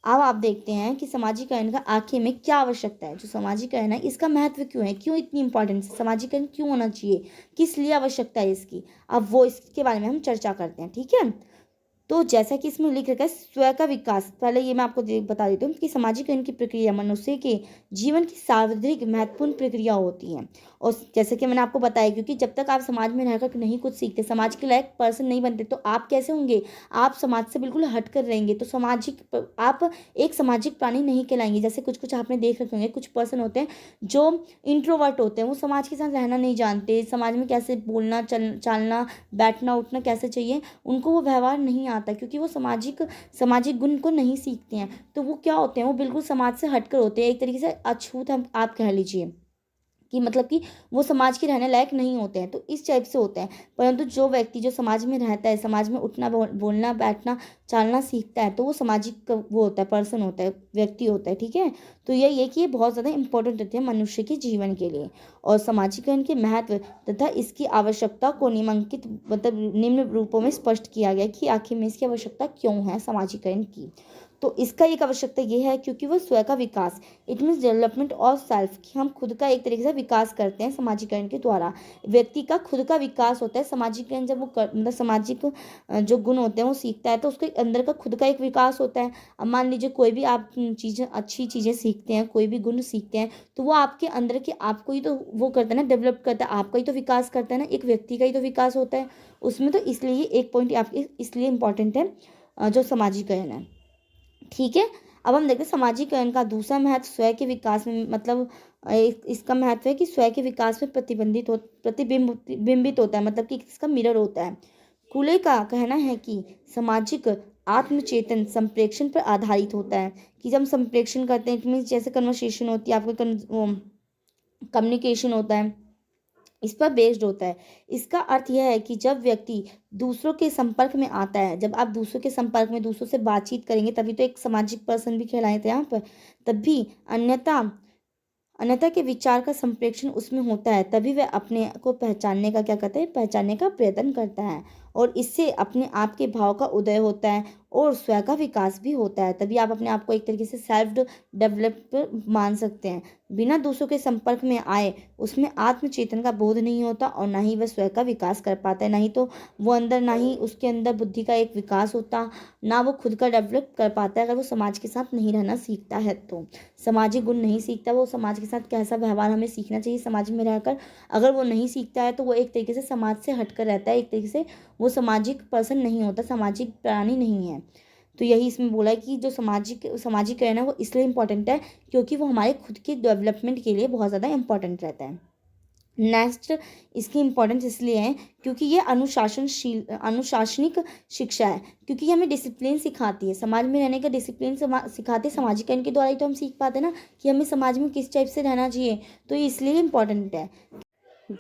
अब आप देखते हैं कि सामाजिकरण का आखिर में क्या आवश्यकता है। जो सामाजिकरण है इसका महत्व क्यों है, क्यों इतनी इंपॉर्टेंस है, सामाजिकरण क्यों होना चाहिए, किस लिए आवश्यकता है इसकी, अब वो इसके बारे में हम चर्चा करते हैं। ठीक है। तो जैसा कि इसमें लिख रखा है स्वयं का विकास, पहले ये मैं आपको बता देती हूँ कि सामाजिकरण की प्रक्रिया मनुष्य के जीवन की सर्वाधिक महत्वपूर्ण प्रक्रिया होती है। और जैसे कि मैंने आपको बताया, क्योंकि जब तक आप समाज में रहकर नहीं कुछ सीखते, समाज के लायक पर्सन नहीं बनते, तो आप कैसे होंगे, आप समाज से बिल्कुल हट कर रहेंगे। तो आप एक सामाजिक प्राणी नहीं कहलाएंगे। जैसे कुछ कुछ आपने देख रखे होंगे, कुछ पर्सन होते हैं जो इंट्रोवर्ट होते हैं, वो समाज के साथ रहना नहीं जानते, समाज में कैसे बोलना चालना बैठना उठना कैसे चाहिए, उनको वो व्यवहार नहीं आता, क्योंकि वो सामाजिक गुण को नहीं सीखते हैं। तो वो क्या होते हैं, वो बिल्कुल समाज से हटकर होते हैं, एक तरीके से अछूत हम आप कह लीजिए। कि मतलब कि वो समाज के रहने लायक नहीं होते हैं, तो इस टाइप से होते हैं। परंतु जो व्यक्ति जो समाज में रहता है, समाज में उठना बोलना बैठना चालना सीखता है, तो वो सामाजिक वो होता है, पर्सन होता है, व्यक्ति होता है। ठीक है, तो यही है कि ये बहुत ज़्यादा इंपॉर्टेंट होते हैं मनुष्य के जीवन के लिए। और समाजीकरण के महत्व तथा इसकी आवश्यकता को निम्नलिखित मतलब निम्न रूपों में स्पष्ट किया गया कि आखिर में इसकी आवश्यकता क्यों है समाजीकरण की। तो इसका एक आवश्यकता ये है क्योंकि वो स्वयं का विकास, it means development of self, कि हम खुद का एक तरीके से विकास करते हैं समाजीकरण के द्वारा। व्यक्ति का खुद का विकास होता है समाजीकरण जब वो मतलब सामाजिक जो गुण होते हैं वो सीखता है, तो उसके अंदर का खुद का एक विकास होता है। अब मान लीजिए कोई भी आप चीज़ें अच्छी चीज़ें सीखते हैं, कोई भी गुण सीखते हैं, तो वो आपके अंदर के आपको ही तो वो करता है ना, डेवलप करता है, आपका ही तो विकास करता है ना, एक व्यक्ति का ही तो विकास होता है उसमें। तो इसलिए ये एक पॉइंट आपके इसलिए इम्पोर्टेंट है जो समाजीकरण है। ठीक है, अब हम देखते हैं समाजीकरण का दूसरा महत्व स्वयं के विकास में, मतलब इसका महत्व है कि स्वयं के विकास में प्रतिबिंबित होता है, मतलब कि इसका मिरर होता है। कुले का कहना है कि सामाजिक आत्मचेतन संप्रेक्षण पर आधारित होता है, कि जब हम संप्रेक्षण करते हैं, इट मीन्स जैसे कन्वर्सेशन होती है, आपका कम्युनिकेशन होता है, इस पर बेस्ड होता है। इसका अर्थ यह है कि जब व्यक्ति दूसरों के संपर्क में आता है, जब आप दूसरों के संपर्क में दूसरों से बातचीत करेंगे तभी तो एक सामाजिक पर्सन भी कहलाए थे यहाँ पर, तभी अन्यथा अन्यथा के विचार का संप्रेक्षण उसमें होता है, तभी वह अपने को पहचानने का क्या करता है, पहचानने का प्रयत्न करता है, और इससे अपने आप के भाव का उदय होता है और स्वयं का विकास भी होता है। तभी आप अपने आप को एक तरीके से सेल्फ डेवलप मान सकते हैं। बिना दूसरों के संपर्क में आए उसमें आत्मचेतन का बोध नहीं होता और ना ही वह स्वयं का विकास कर पाता है, ना ही तो वो अंदर, ना ही उसके अंदर बुद्धि का एक विकास होता, ना वो खुद का डेवलप कर पाता है। अगर वो समाज के साथ नहीं रहना सीखता है तो सामाजिक गुण नहीं सीखता, वो समाज के साथ कैसा व्यवहार हमें सीखना चाहिए समाज में रहकर, अगर वो नहीं सीखता है तो वो एक तरीके से समाज से हटकर रहता है, एक तरीके से वो सामाजिक पर्सन नहीं होता, सामाजिक प्राणी नहीं है। तो यही इसमें बोला है कि जो सामाजिकरण है वो इसलिए इम्पोर्टेंट है क्योंकि वो हमारे खुद के डेवलपमेंट के लिए बहुत ज़्यादा इम्पोर्टेंट रहता है। नेक्स्ट, इसकी इम्पोर्टेंस इसलिए है क्योंकि ये अनुशासनिक शिक्षा है, क्योंकि हमें डिसिप्लिन सिखाती है, समाज में रहने का डिसिप्लिन सिखाते हैं। सामाजिकरण के द्वारा ही तो हम सीख पाते हैं ना कि हमें समाज में किस टाइप से रहना चाहिए, तो ये इसलिए इम्पोर्टेंट है।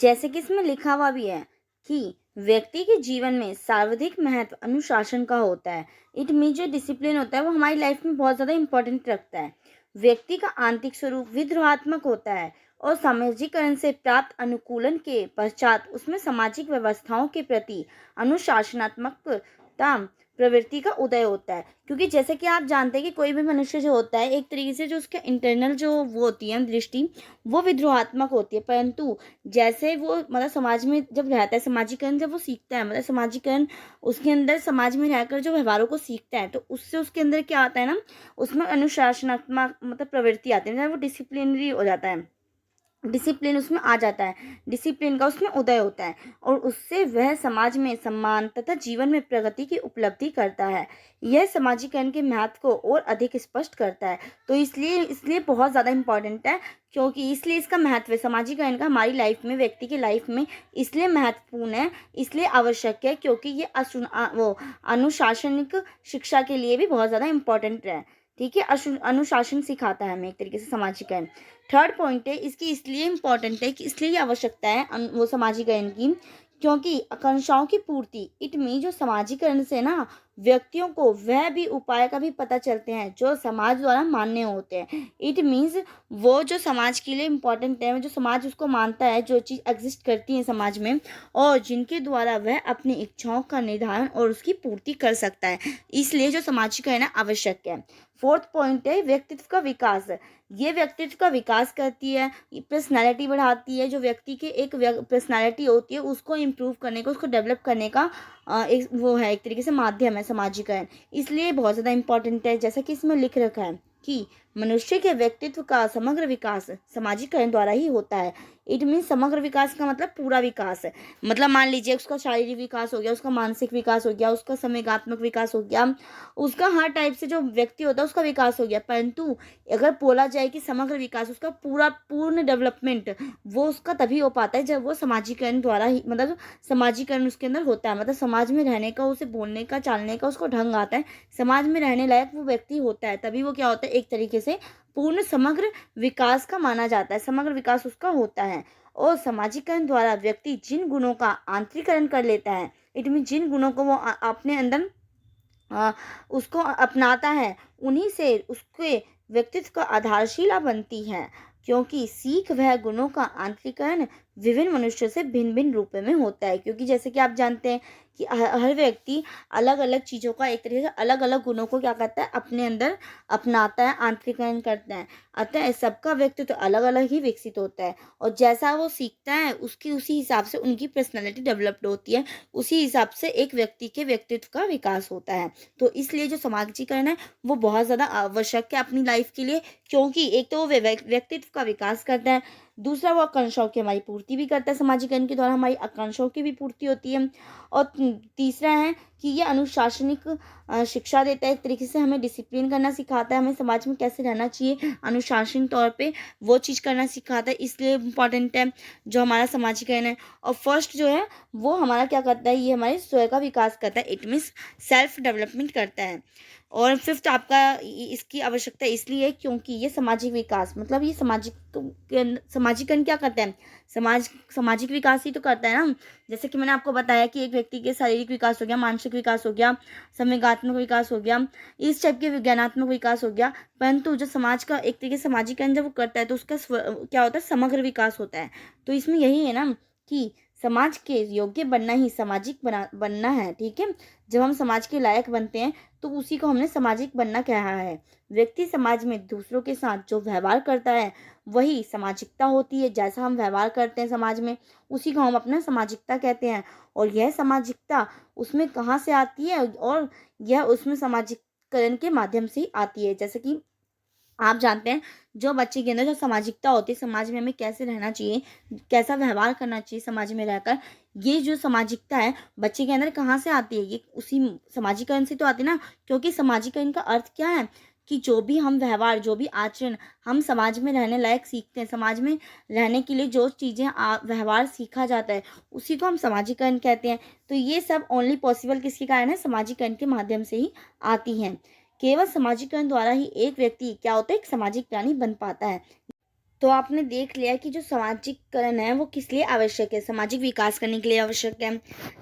जैसे कि इसमें लिखा हुआ भी है कि व्यक्ति के जीवन में सर्वाधिक महत्व अनुशासन का होता है। इट मीन जो डिसिप्लिन होता है वो हमारी लाइफ में बहुत ज़्यादा इम्पोर्टेंट रखता है। व्यक्ति का आंतरिक स्वरूप विद्रोहात्मक होता है और सामाजिकरण से प्राप्त अनुकूलन के पश्चात उसमें सामाजिक व्यवस्थाओं के प्रति अनुशासनात्मकता प्रवृत्ति का उदय होता है। क्योंकि जैसे कि आप जानते हैं कि कोई भी मनुष्य जो होता है एक तरीके से जो उसका इंटरनल जो वो होती है दृष्टि, वो विद्रोहात्मक होती है, परंतु जैसे वो मतलब समाज में जब रहता है, सामाजिकरण जब वो सीखता है, मतलब सामाजिकरण उसके अंदर समाज में रहकर जो व्यवहारों को सीखता है, तो उससे उसके अंदर क्या आता है ना, उसमें अनुशासनात्मक मतलब प्रवृत्ति आती है, मतलब वो डिसिप्लिनरी हो जाता है, डिसिप्लिन उसमें आ जाता है, डिसिप्लिन का उसमें उदय होता है और उससे वह समाज में सम्मान तथा जीवन में प्रगति की उपलब्धि करता है। यह सामाजिकरण के महत्व को और अधिक स्पष्ट करता है। तो इसलिए बहुत ज़्यादा इम्पॉर्टेंट है, क्योंकि इसलिए इसका महत्व है सामाजिकरण का हमारी लाइफ में, व्यक्ति की लाइफ में इसलिए महत्वपूर्ण है, इसलिए आवश्यक है, क्योंकि ये वो अनुशासनिक शिक्षा के लिए भी बहुत ज़्यादा इम्पॉर्टेंट है। ठीक है, अनुशासन सिखाता है हमें एक तरीके से सामाजिकरण। थर्ड पॉइंट है, इसकी इसलिए इम्पोर्टेंट है कि इसलिए ये आवश्यकता है वो सामाजिकरण की, क्योंकि आकांक्षाओं की पूर्ति, इट मीन जो सामाजिकरण से ना व्यक्तियों को वह भी उपाय का भी पता चलते हैं जो समाज द्वारा मान्य होते हैं। इट मीन्स वो जो समाज के लिए इम्पोर्टेंट है, जो समाज उसको मानता है, जो चीज़ एग्जिस्ट करती है समाज में और जिनके द्वारा वह अपनी इच्छाओं का निर्धारण और उसकी पूर्ति कर सकता है, इसलिए जो सामाजिकरण आवश्यक है। फोर्थ पॉइंट है व्यक्तित्व का विकास। ये व्यक्तित्व का विकास करती है, पर्सनैलिटी बढ़ाती है, जो व्यक्ति की एक पर्सनैलिटी होती है उसको इम्प्रूव करने का, उसको डेवलप करने का एक वो है, एक तरीके से माध्यम है सामाजिकरण, इसलिए बहुत ज़्यादा इम्पोर्टेंट है। जैसा कि इसमें लिख रखा है कि मनुष्य के व्यक्तित्व का समग्र विकास सामाजिकरण द्वारा ही होता है। इट मीन्स समग्र विकास का मतलब पूरा विकास है, मतलब मान लीजिए उसका शारीरिक विकास हो गया, उसका मानसिक विकास हो गया, उसका संवेगात्मक विकास हो गया, उसका हर टाइप से जो व्यक्ति होता है उसका विकास हो गया। परंतु अगर बोला जाए कि समग्र विकास, उसका पूरा पूर्ण डेवलपमेंट वो उसका तभी हो पाता है जब वो सामाजिकरण द्वारा ही, मतलब सामाजिकरण उसके अंदर होता है, मतलब समाज में रहने का, उसे बोलने का चालने का उसको ढंग आता है, समाज में रहने लायक वो व्यक्ति होता है, तभी वो क्या होता है एक तरीके से पूर्ण समग्र विकास का माना जाता है, समग्र विकास उसका होता है। और सामाजिकरण द्वारा व्यक्ति जिन गुणों का आंतरिकरण कर लेता है, इट मीन जिन गुणों को वो अपने अंदर उसको अपनाता है, उन्हीं से उसके व्यक्तित्व का आधारशिला बनती है, क्योंकि सीख वह गुणों का आंतरिकरण विभिन्न मनुष्यों से भिन्न भिन्न रूपों में होता है। क्योंकि जैसे कि आप जानते हैं कि हर व्यक्ति अलग अलग चीज़ों का एक तरीके से अलग अलग गुणों को क्या करता है, अपने अंदर अपनाता है, आंतरिकरण करता है। अतः सबका व्यक्तित्व अलग अलग ही विकसित होता है, और जैसा वो सीखता है उसकी उसी हिसाब से उनकी पर्सनैलिटी डेवलप्ड होती है, उसी हिसाब से एक व्यक्ति के व्यक्तित्व का विकास होता है। तो इसलिए जो समाजीकरण है वो बहुत ज़्यादा आवश्यक है अपनी लाइफ के लिए, क्योंकि एक तो वो व्यक्तित्व का विकास करता है, दूसरा वो आकांक्षाओं की हमारी पूर्ति भी करता है, समाजीकरण के द्वारा हमारी आकांक्षाओं की भी पूर्ति होती है। और तीसरा है कि ये अनुशासनिक शिक्षा देता है, एक तरीके से हमें डिसिप्लिन करना सिखाता है, हमें समाज में कैसे रहना चाहिए अनुशासन तौर पे वो चीज़ करना सिखाता है, इसलिए इम्पॉर्टेंट है जो हमारा समाजीकरण है। और फर्स्ट जो है वो हमारा क्या करता है, ये हमारे स्वयं का विकास करता है, इट मीन्स सेल्फ डेवलपमेंट करता है। और फिफ्थ आपका इसकी आवश्यकता इसलिए है क्योंकि ये सामाजिक विकास, मतलब ये समाजीकरण क्या करता है, सामाजिक विकास ही तो करता है ना। जैसे कि मैंने आपको बताया कि एक व्यक्ति के शारीरिक विकास हो गया, मानसिक विकास हो गया, संवेगात्मक विकास हो गया, इस टाइप के विज्ञानात्मक विकास हो गया। परंतु जो समाज का एक तरीके से समाजीकरण जब वो करता है तो उसका क्या होता है, समग्र विकास होता है। तो इसमें यही है ना कि समाज के योग्य बनना ही सामाजिक बनना है, ठीक है। जब हम समाज के लायक बनते हैं तो उसी को हमने सामाजिक बनना कहा है। व्यक्ति समाज में दूसरों के साथ जो व्यवहार करता है वही सामाजिकता होती है। जैसा हम व्यवहार करते हैं समाज में उसी को हम अपना सामाजिकता कहते हैं। और यह सामाजिकता उसमें कहाँ से आती है, और यह उसमें सामाजिकरण के माध्यम से ही आती है। जैसे कि आप जानते हैं जो बच्चे के अंदर जो सामाजिकता होती है, समाज में हमें कैसे रहना चाहिए, कैसा व्यवहार करना चाहिए समाज में रहकर, ये जो सामाजिकता है बच्चे के अंदर कहाँ से आती है, ये उसी सामाजिकरण से तो आती है ना। क्योंकि सामाजिकरण का अर्थ क्या है कि जो भी हम व्यवहार, जो भी आचरण हम समाज में रहने लायक सीखते हैं, समाज में रहने के लिए जो चीज़ें व्यवहार सीखा जाता है उसी को हम सामाजिकरण कहते हैं। तो ये सब ओनली पॉसिबल किसके कारण है, सामाजिकरण के माध्यम से ही आती हैं। केवल सामाजिकरण द्वारा ही एक व्यक्ति क्या होता है, एक सामाजिक प्राणी बन पाता है। तो आपने देख लिया कि जो सामाजिकरण है वो किस लिए आवश्यक है, सामाजिक विकास करने के लिए आवश्यक है।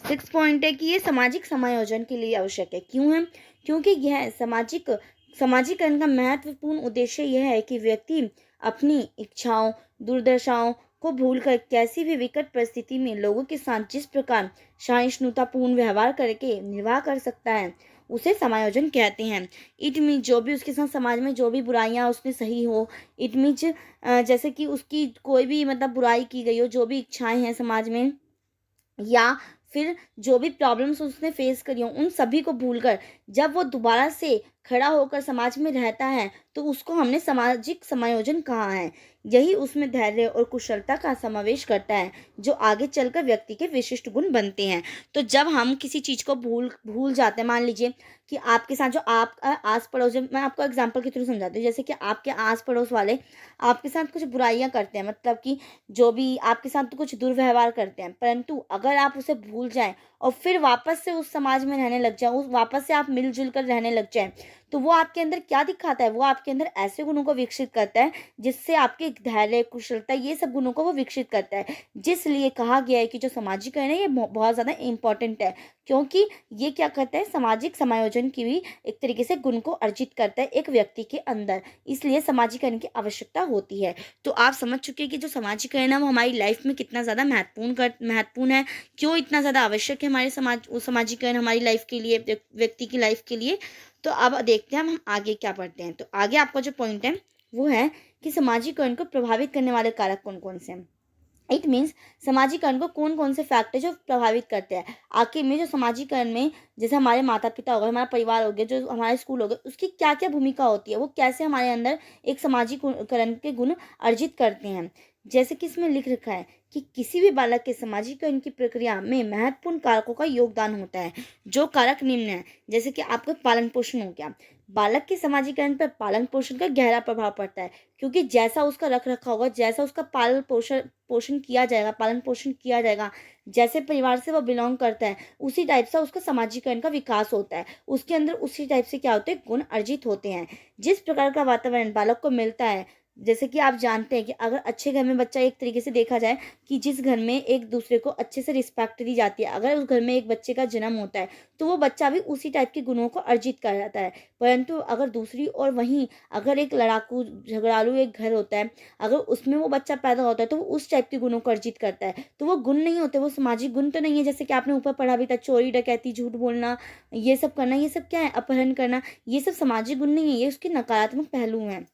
6 पॉइंट है कि ये सामाजिक समायोजन के लिए आवश्यक है। क्यों है, क्योंकि यह समाजीकरण का महत्वपूर्ण उद्देश्य यह है कि व्यक्ति अपनी इच्छाओं, दुर्दशाओं को भूलकर कैसी भी विकट परिस्थिति में लोगों के साथ जिस प्रकार सहिष्णुतापूर्ण व्यवहार करके निर्वाह कर सकता है उसे समायोजन कहते हैं। इट मीन्स जो भी उसके साथ समाज में जो भी बुराइयां उसने सही हो, इट मीन्स जैसे कि उसकी कोई भी मतलब बुराई की गई हो, जो भी इच्छाएं हैं समाज में, या फिर जो भी प्रॉब्लम्स उसने फेस करी हो, उन सभी को भूलकर जब वो दोबारा से खड़ा होकर समाज में रहता है तो उसको हमने सामाजिक समायोजन कहा है। यही उसमें धैर्य और कुशलता का समावेश करता है जो आगे चलकर व्यक्ति के विशिष्ट गुण बनते हैं। तो जब हम किसी चीज़ को भूल जाते हैं, मान लीजिए कि आपके साथ जो आप आस पड़ोस, मैं आपको एग्जांपल के थ्रू समझाती हूँ। जैसे कि आपके आस पड़ोस वाले आपके साथ कुछ बुराइयां करते हैं, मतलब कि जो भी आपके साथ तो कुछ दुर्व्यवहार करते हैं, परंतु अगर आप उसे भूल जाएं और फिर वापस से उस समाज में रहने लग जाएं, उस वापस से आप मिलजुल कर रहने लग जाएं, तो वो आपके अंदर क्या दिखाता है, वो आपके अंदर ऐसे गुणों को विकसित करता है जिससे आपके धैर्य, कुशलता, ये सब गुणों को वो विकसित करता है। जिसलिए कहा गया है कि जो सामाजिकरण है ये बहुत ज़्यादा इंपॉर्टेंट है, क्योंकि ये क्या करता है, सामाजिक समायोजन की भी एक तरीके से गुण को अर्जित करता है एक व्यक्ति के अंदर। इसलिए सामाजिकरण की आवश्यकता होती है। तो आप समझ चुके हैं कि जो सामाजिकरण है वो हमारी लाइफ में कितना ज़्यादा महत्वपूर्ण है, क्यों इतना ज़्यादा आवश्यक है हमारे सामाजिकरण हमारी लाइफ के लिए, व्यक्ति की लाइफ के लिए। तो अब देखते हैं हम आगे क्या पढ़ते हैं। तो आगे आपका जो पॉइंट है वो है कि सामाजिकरण को प्रभावित करने वाले कारक कौन कौन से हैं। इट मीन्स सामाजिकरण को कौन कौन से फैक्टर जो प्रभावित करते हैं। आखिर में जो सामाजिकरण में जैसे हमारे माता पिता हो गए, हमारा परिवार हो गया, जो हमारे स्कूल हो गए, उसकी क्या क्या भूमिका होती है, वो कैसे हमारे अंदर एक सामाजिकरण के गुण अर्जित करते हैं। जैसे कि इसमें लिख रखा है कि किसी भी बालक के सामाजिकरण की प्रक्रिया में महत्वपूर्ण कारकों का योगदान होता है। जो कारक निम्न है, जैसे कि आपका पालन पोषण हो गया। बालक के सामाजिकरण पर पालन पोषण का गहरा प्रभाव पड़ता है, क्योंकि जैसा उसका रख रखा होगा, जैसा उसका पालन पोषण पोषण किया जाएगा, पालन पोषण किया जाएगा, जैसे परिवार से वो बिलोंग करता है, उसी टाइप से उसका सामाजिकरण का विकास होता है। उसके अंदर उसी टाइप से क्या होते हैं, गुण अर्जित होते हैं। जिस प्रकार का वातावरण बालक को मिलता है, जैसे कि आप जानते हैं कि अगर अच्छे घर में बच्चा, एक तरीके से देखा जाए कि जिस घर में एक दूसरे को अच्छे से रिस्पेक्ट दी जाती है, अगर उस घर में एक बच्चे का जन्म होता है तो वो बच्चा भी उसी टाइप के गुणों को अर्जित कर जाता है। परंतु अगर दूसरी और वहीं अगर एक लड़ाकू झगड़ालू एक घर होता है, अगर उसमें वो बच्चा पैदा होता है तो वो उस टाइप के गुणों को अर्जित करता है। तो वो गुण नहीं होते, वो सामाजिक गुण तो नहीं है। जैसे कि आपने ऊपर पढ़ा भी था, चोरी डकैती, झूठ बोलना, ये सब करना, ये सब क्या है, अपहरण करना, ये सब सामाजिक गुण नहीं है, ये उसके नकारात्मक पहलू हैं।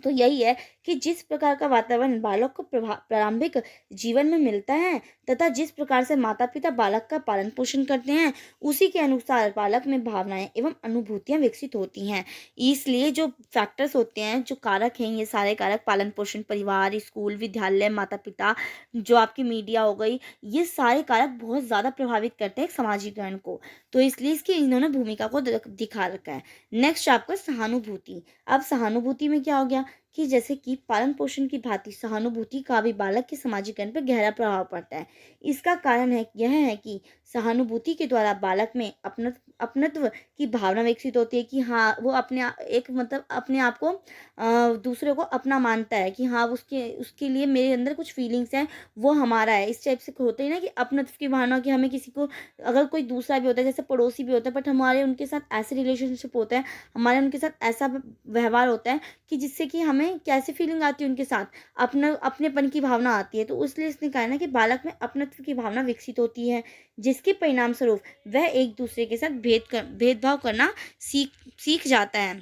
तो यही है कि जिस प्रकार का वातावरण बालक को प्रारंभिक जीवन में मिलता है तथा जिस प्रकार से माता पिता बालक का पालन पोषण करते हैं, उसी के अनुसार बालक में भावनाएं एवं अनुभूतियां विकसित होती हैं। इसलिए जो फैक्टर्स होते हैं, जो कारक हैं, ये सारे कारक पालन पोषण, परिवार, स्कूल, विद्यालय, माता पिता, जो आपकी मीडिया हो गई, ये सारे कारक बहुत ज़्यादा प्रभावित करते हैं समाजीकरण को। तो इसलिए इसकी इन्होंने भूमिका को दिखा रखा है। नेक्स्ट आपका सहानुभूति। अब सहानुभूति में क्या हो गया कि जैसे कि पालन पोषण की भांति सहानुभूति का भी बालक के सामाजिकरण पर गहरा प्रभाव पड़ता है। इसका कारण यह है कि सहानुभूति के द्वारा बालक में अपनत्व की भावना विकसित होती है कि हाँ, वो एक मतलब अपने आप को दूसरे को अपना मानता है कि हाँ, उसके उसके लिए मेरे अंदर कुछ फीलिंग्स हैं, वो हमारा है। इस टाइप से होते हैं ना कि अपनत्व की भावना, कि हमें किसी को, अगर कोई दूसरा भी होता है, जैसे पड़ोसी भी होता है, बट हमारे उनके साथ ऐसे रिलेशनशिप होता है, हमारे उनके साथ ऐसा व्यवहार होता है कि जिससे कि हमें कैसी फीलिंग आती है उनके साथ, अपनेपन की भावना आती है। तो इसलिए इसने कहा ना कि बालक में अपनत्व की भावना विकसित होती है, जिसके परिणाम स्वरूप वह एक दूसरे के साथ भेदभाव करना सीख जाता है।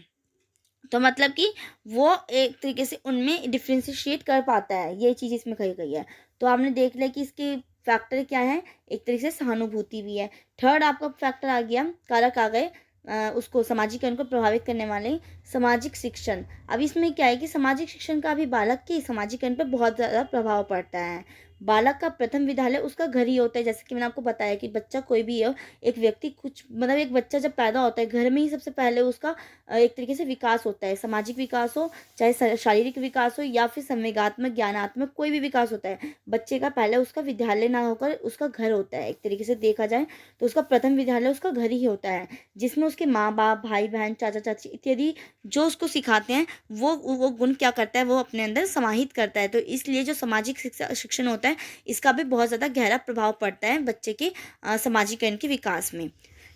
तो मतलब कि वो एक तरीके से उनमें डिफ्रेंशिएट कर पाता है। ये चीज़ इसमें कही गई है। तो आपने देख लिया कि इसके फैक्टर क्या है, एक तरीके से सहानुभूति भी है। थर्ड आपका फैक्टर आ गया, कारक आ गए उसको सामाजिकरण को प्रभावित करने वाले सामाजिक शिक्षण। अब इसमें क्या है कि सामाजिक शिक्षण का भी बालक के सामाजिकरण पर बहुत ज़्यादा प्रभाव पड़ता है। बालक का प्रथम विद्यालय उसका घर ही होता है। जैसे कि मैंने आपको बताया कि बच्चा कोई भी हो, एक व्यक्ति कुछ मतलब एक बच्चा जब पैदा होता है, घर में ही सबसे पहले उसका एक तरीके से विकास होता है। सामाजिक विकास हो, चाहे शारीरिक विकास हो या फिर संवेगात्मक, ज्ञानात्मक, कोई भी विकास होता है, बच्चे का पहले उसका विद्यालय ना होकर उसका घर होता है। एक तरीके से देखा जाए तो उसका प्रथम विद्यालय उसका घर ही होता है, जिसमें उसके माँ बाप, भाई बहन, चाचा चाची इत्यादि जो उसको सिखाते हैं, वो गुण क्या करता है, वो अपने अंदर समाहित करता है। तो इसलिए जो सामाजिक शिक्षण होता है, इसका भी बहुत ज़्यादा गहरा प्रभाव पड़ता है बच्चे के सामाजिकरण के विकास में।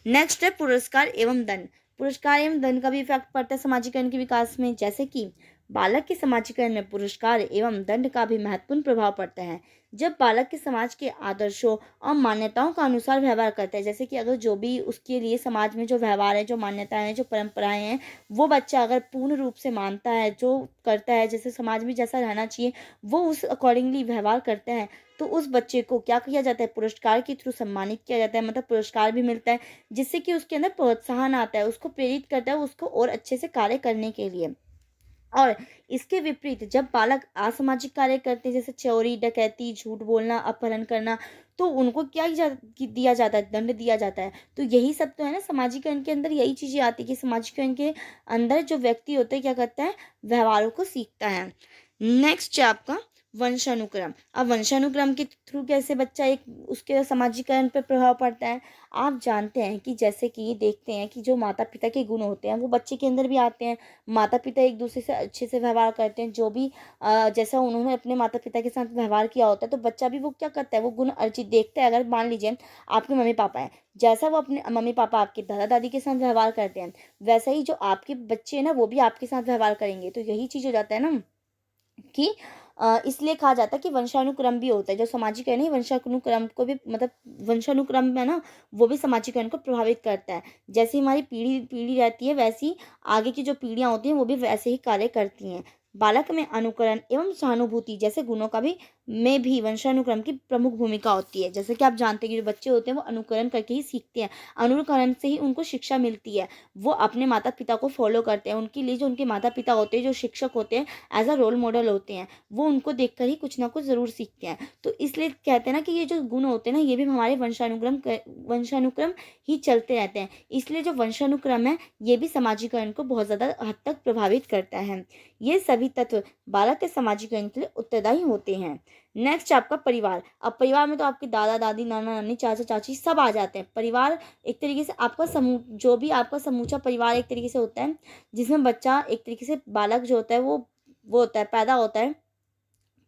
नेक्स्ट है पुरस्कार एवं दंड। पुरस्कार एवं दंड का भी इफेक्ट पड़ता है सामाजिकरण के विकास में। जैसे कि बालक के समाजीकरण में पुरस्कार एवं दंड का भी महत्वपूर्ण प्रभाव पड़ता है। जब बालक के समाज के आदर्शों और मान्यताओं का अनुसार व्यवहार करता है, जैसे कि अगर जो भी उसके लिए समाज में जो व्यवहार है, जो मान्यताएं हैं, जो परंपराएं हैं, वो बच्चा अगर पूर्ण रूप से मानता है, जो करता है, जैसे समाज में जैसा रहना चाहिए वो उस अकॉर्डिंगली व्यवहार करते हैं, तो उस बच्चे को क्या किया जाता है, पुरस्कार के थ्रू सम्मानित किया जाता है। मतलब पुरस्कार भी मिलता है, जिससे कि उसके अंदर प्रोत्साहन आता है, उसको प्रेरित करता है उसको और अच्छे से कार्य करने के लिए। और इसके विपरीत जब बालक असामाजिक कार्य करते हैं, जैसे चोरी डकैती, झूठ बोलना, अपहरण करना, तो उनको क्या दिया जाता है, दंड दिया जाता है। तो यही सब तो है ना, सामाजिकरण के अंदर यही चीज़ें आती है कि सामाजिकरण के अंदर जो व्यक्ति होते हैं क्या करता है, व्यवहारों को सीखता है। नेक्स्ट है आपका वंशानुक्रम। अब वंशानुक्रम के थ्रू कैसे बच्चा एक उसके सामाजिकरण पर प्रभाव पड़ता है। आप जानते हैं कि जैसे कि देखते हैं कि जो माता पिता के गुण होते हैं वो बच्चे के अंदर भी आते हैं। माता पिता एक दूसरे से अच्छे से व्यवहार करते हैं, जो भी जैसा उन्होंने अपने माता पिता के साथ व्यवहार किया होता है, तो बच्चा भी वो क्या करता है, वो गुण अर्जित देखता है। अगर मान लीजिए आपके मम्मी पापा हैं, जैसा वो अपने मम्मी पापा आपके दादा दादी के साथ व्यवहार करते हैं, वैसा ही जो आपके बच्चे हैं ना, वो भी आपके साथ व्यवहार करेंगे। तो यही चीज़ हो जाता है ना कि इसलिए कहा जाता है कि वंशानुक्रम भी होता है। जो सामाजिकरण है, वंशानुक्रम को भी, मतलब वंशानुक्रम है ना, वो भी सामाजिकरण को प्रभावित करता है। जैसे हमारी पीढ़ी पीढ़ी रहती है, वैसी आगे की जो पीढ़ियाँ होती हैं वो भी वैसे ही कार्य करती हैं। बालक में अनुकरण एवं सहानुभूति जैसे गुणों का भी में भी वंशानुक्रम की प्रमुख भूमिका होती है। जैसे कि आप जानते हैं कि जो बच्चे होते हैं वो अनुकरण करके ही सीखते हैं, अनुकरण से ही उनको शिक्षा मिलती है। वो अपने माता पिता को फॉलो करते हैं, उनके लिए जो उनके माता पिता होते हैं, जो शिक्षक होते हैं, एज अ रोल मॉडल होते हैं, वो उनको देखकर ही कुछ ना कुछ ज़रूर सीखते हैं। तो इसलिए कहते हैं ना कि ये जो गुण होते हैं ना, ये भी हमारे वंशानुक्रम ही चलते रहते हैं। इसलिए जो वंशानुक्रम है ये भी सामाजिकरण को बहुत ज़्यादा हद तक प्रभावित करता है। ये सभी तत्व बालक के सामाजिकरण के लिए उत्तरदायी होते हैं। नेक्स्ट आपका परिवार। अब परिवार में तो आपके दादा दादी, नाना नानी, चाचा चाची सब आ जाते हैं। परिवार एक तरीके से आपका समूह, जो भी आपका समूचा परिवार एक तरीके से होता है, जिसमें बच्चा एक तरीके से बालक जो होता है वो होता है, पैदा होता है,